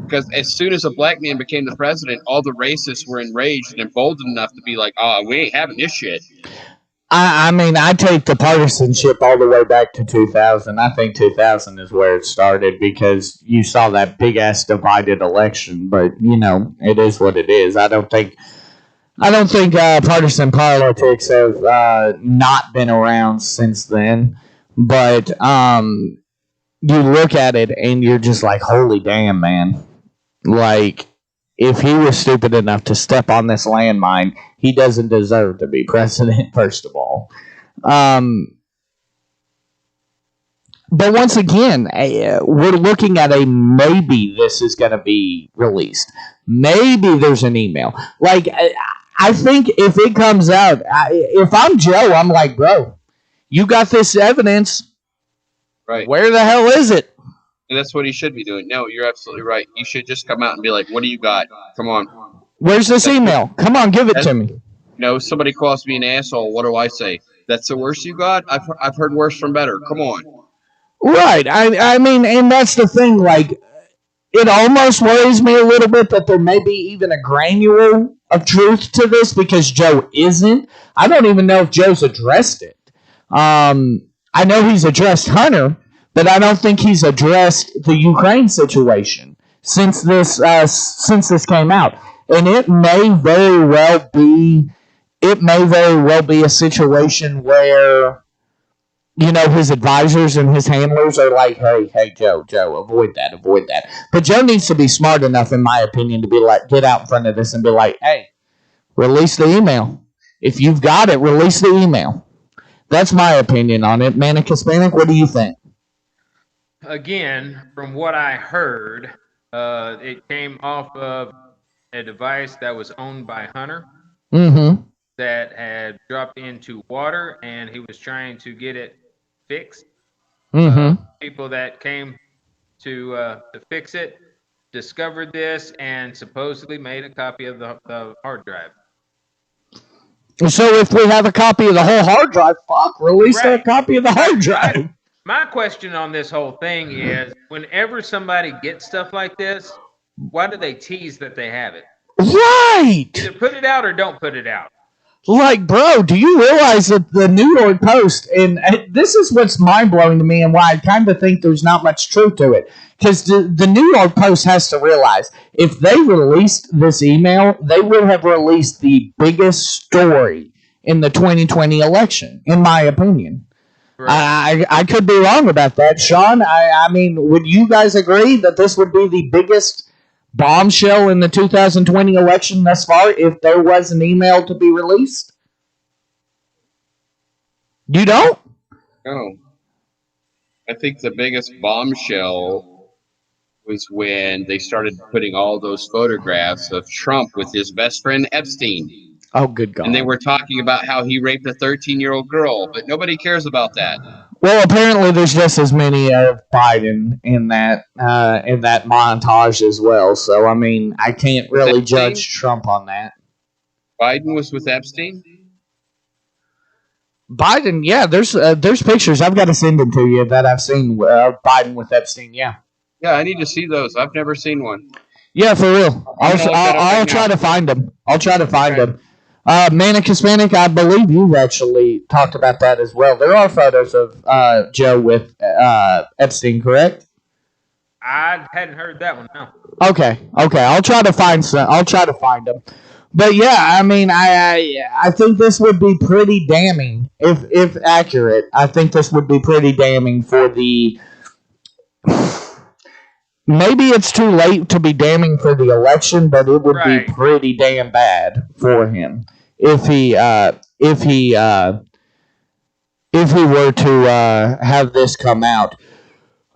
Because as soon as a black man became the president, all the racists were enraged and emboldened enough to be like, oh, we ain't having this shit. I mean, I take the partisanship all the way back to 2000. I think 2000 is where it started because you saw that big ass divided election. But it is what it is. I don't think partisan politics have not been around since then. But you look at it and you're just like, holy damn, man! Like, if he was stupid enough to step on this landmine, he doesn't deserve to be president, first of all. But once again, we're looking at a maybe this is going to be released. Maybe there's an email. Like, I think if it comes out, if I'm Joe, I'm like, bro, you got this evidence. Right. Where the hell is it? And that's what he should be doing. No, you're absolutely right. You should just come out and be like, what do you got? Come on. Where's this email? Come on, give it to me. Somebody calls me an asshole. What do I say? That's the worst you got? I've heard worse from better. Come on. Right. I mean, and that's the thing. Like, it almost worries me a little bit that there may be even a granule of truth to this because Joe isn't. I don't even know if Joe's addressed it. I know he's addressed Hunter, but I don't think he's addressed the Ukraine situation since this came out. And it may very well be a situation where his advisors and his handlers are like, hey, Joe, avoid that. But Joe needs to be smart enough, in my opinion, to be like, get out in front of this and be like, hey, release the email. If you've got it, release the email. That's my opinion on it. Manic Hispanic, what do you think? Again, from what I heard, it came off of a device that was owned by Hunter that had dropped into water, and he was trying to get it fixed. People that came to fix it discovered this and supposedly made a copy of the hard drive. So if we have a copy of the whole hard drive, release that copy of the hard drive. My question on this whole thing is, whenever somebody gets stuff like this, why do they tease that they have it? Right! Either put it out or don't put it out. Like, bro, do you realize that the New York Post, and this is what's mind-blowing to me and why I kind of think there's not much truth to it, because the New York Post has to realize, if they released this email, they would have released the biggest story in the 2020 election, in my opinion. Right. I could be wrong about that. Sean, I mean, would you guys agree that this would be the biggest bombshell in the 2020 election thus far if there was an email to be released? You don't? No. I think the biggest bombshell was when they started putting all those photographs of Trump with his best friend Epstein. Oh, good God. And they were talking about how he raped a 13-year-old girl, but nobody cares about that. Well, apparently there's just as many of Biden in that montage as well. So, I mean, I can't really judge Trump on that. Biden was with Epstein? Biden, yeah, there's pictures. I've got to send them to you that I've seen Biden with Epstein, yeah. Yeah, I need to see those. I've never seen one. Yeah, for real. I'll try to find them. them. Manic Hispanic, I believe you actually talked about that as well. There are photos of Joe with Epstein, correct? I hadn't heard that one, no. Okay. I'll try to find them. But yeah, I mean, I think this would be pretty damning if accurate. I think this would be pretty damning for the. Maybe it's too late to be damning for the election, but it would be pretty damn bad for him if he were to have this come out.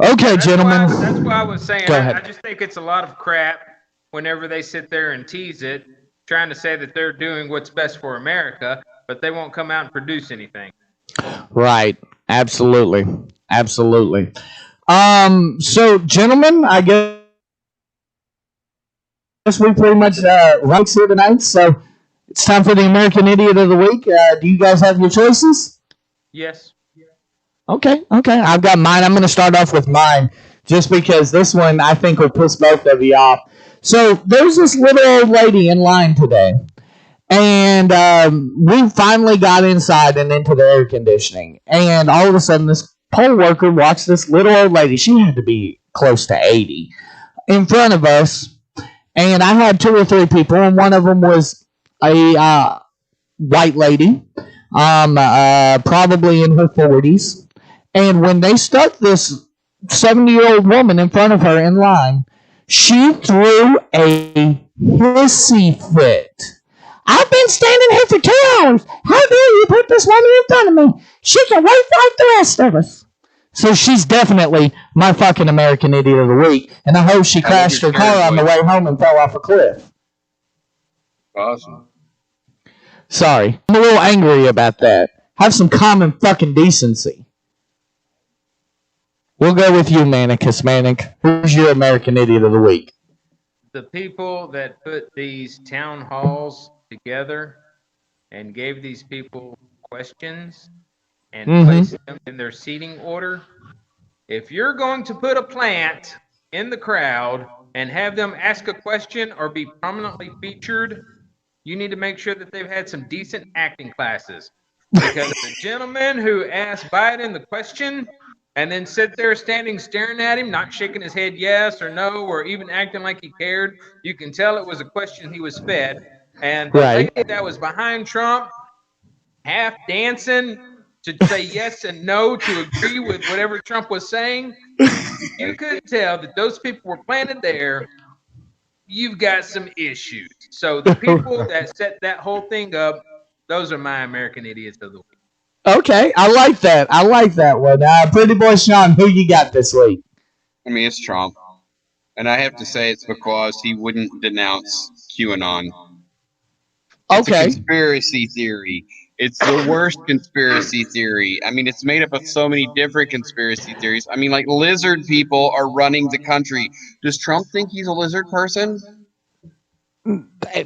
Okay, gentlemen. That's why I was saying. Go ahead. I just think it's a lot of crap whenever they sit there and tease it, trying to say that they're doing what's best for America, but they won't come out and produce anything. Right. Absolutely. So, gentlemen, I guess we pretty much ranks here tonight. So, it's time for the American Idiot of the Week. Do you guys have your choices? Yes. Okay. I've got mine. I'm going to start off with mine just because this one I think will piss both of you off. So, there's this little old lady in line today, And we finally got inside and into the air conditioning. And all of a sudden, this poll worker watched this little old lady. She had to be close to 80 in front of us. And I had 2 or 3 people, and one of them was a white lady, probably in her 40s. And when they stuck this 70-year-old woman in front of her in line, she threw a hissy fit. I've been standing here for 2 hours. How dare you put this woman in front of me? She can wait like the rest of us. So she's definitely my fucking American Idiot of the Week, and I hope she crashed her car on the way home and fell off a cliff. Awesome. Sorry. I'm a little angry about that. Have some common fucking decency. We'll go with you, Manicus Manic. Who's your American Idiot of the Week? The people that put these town halls together and gave these people questions and placed them in their seating order. If you're going to put a plant in the crowd and have them ask a question or be prominently featured, you need to make sure that they've had some decent acting classes. Because the gentleman who asked Biden the question and then sit there staring at him, not shaking his head yes or no, or even acting like he cared, you can tell it was a question he was fed. And the lady that was behind Trump, half dancing to say yes and no to agree with whatever Trump was saying, you could tell that those people were planted there. You've got some issues. So the people that set that whole thing up, those are my American Idiots of the Week. Okay, I like that. I like that one. Pretty boy Sean, who you got this week? I mean, it's Trump. And I have to say it's because he wouldn't denounce QAnon. It's a conspiracy theory. It's the worst conspiracy theory. I mean, it's made up of so many different conspiracy theories. I mean, like lizard people are running the country. Does Trump think he's a lizard person? I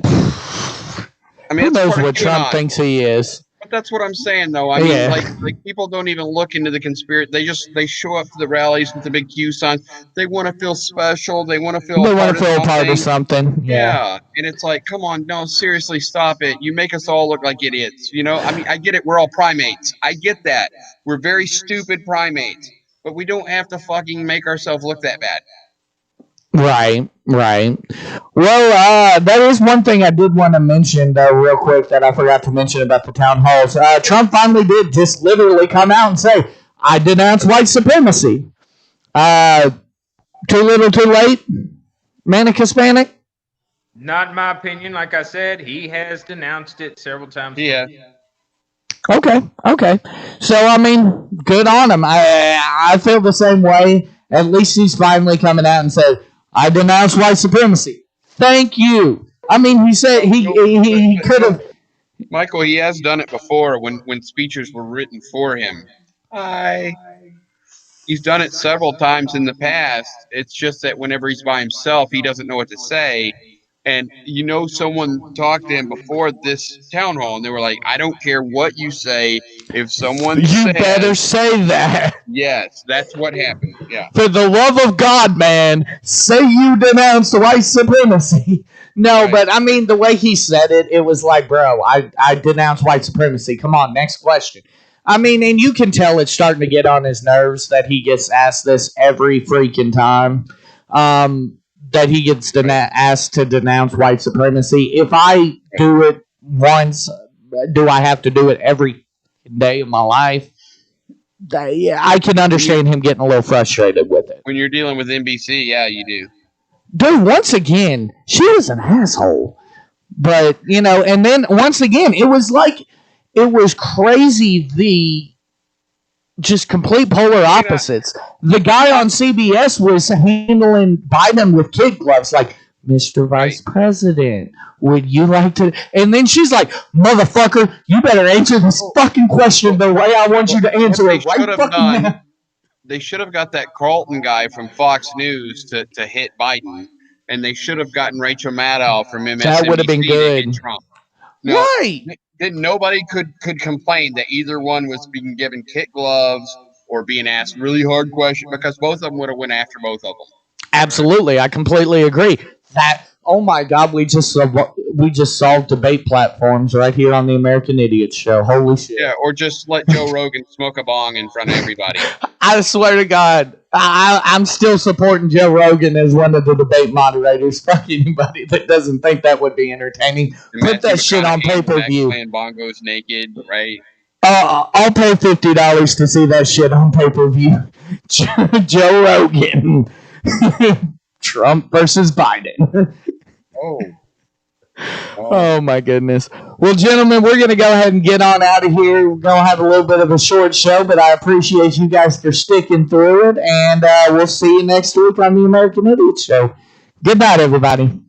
mean, who knows what Trump thinks he is? But that's what I'm saying, though. I mean, like people don't even look into the conspiracy. They show up to the rallies with the big Q signs. They want to feel special. They want to feel. They want to feel a part of something. Yeah, and it's like, come on, no, seriously, stop it. You make us all look like idiots. You know, I mean, I get it. We're all primates. I get that. We're very stupid primates, but we don't have to fucking make ourselves look that bad. Right. Well, there is one thing I did want to mention, though, real quick, that I forgot to mention about the town halls. Trump finally did just literally come out and say, I denounce white supremacy. Too little, too late? Manic Hispanic? Not in my opinion. Like I said, he has denounced it several times. Yeah. Okay. So, I mean, good on him. I feel the same way. At least he's finally coming out and said, I denounce white supremacy. Thank you. I mean, he said he could have. Michael, he has done it before when speeches were written for him. He's done it several times in the past. It's just that whenever he's by himself, he doesn't know what to say. And someone talked to him before this town hall, and they were like, I don't care what you say. If someone better say that. Yes, that's what happened. Yeah. For the love of God, man, say you denounced white supremacy. No, but I mean, the way he said it, it was like, bro, I denounce white supremacy. Come on, next question. I mean, and you can tell it's starting to get on his nerves that he gets asked this every freaking time. That he gets asked to denounce white supremacy. If I do it once, do I have to do it every day of my life? I can understand him getting a little frustrated with it. When you're dealing with NBC, yeah, you do. Dude, once again, she was an asshole. But, and then once again, it was crazy just complete polar opposites. The guy on CBS was handling Biden with kid gloves, like, Mr. Vice President, would you like to? And then she's like, motherfucker, you better answer this fucking question the way I want you to answer it right fucking now. They should have got that Carlton guy from Fox News to hit Biden, and they should have gotten Rachel Maddow from MSNBC. That would have been good. Trump. No, right. Nobody could complain that either one was being given kit gloves or being asked really hard questions, because both of them would have went after both of them. Absolutely. I completely agree. That Oh my God, we just solved debate platforms right here on the American Idiot Show. Holy shit. Yeah, or just let Joe Rogan smoke a bong in front of everybody. I swear to God, I'm still supporting Joe Rogan as one of the debate moderators. Fuck anybody that doesn't think that would be entertaining. Put that shit on pay-per-view. Playing bongos naked, right? I'll pay $50 to see that shit on pay-per-view. Joe Rogan. Trump versus Biden. Oh my goodness. Well, gentlemen, we're going to go ahead and get on out of here. We're going to have a little bit of a short show, but I appreciate you guys for sticking through it, and we'll see you next week on the American Idiot Show. Good night, everybody.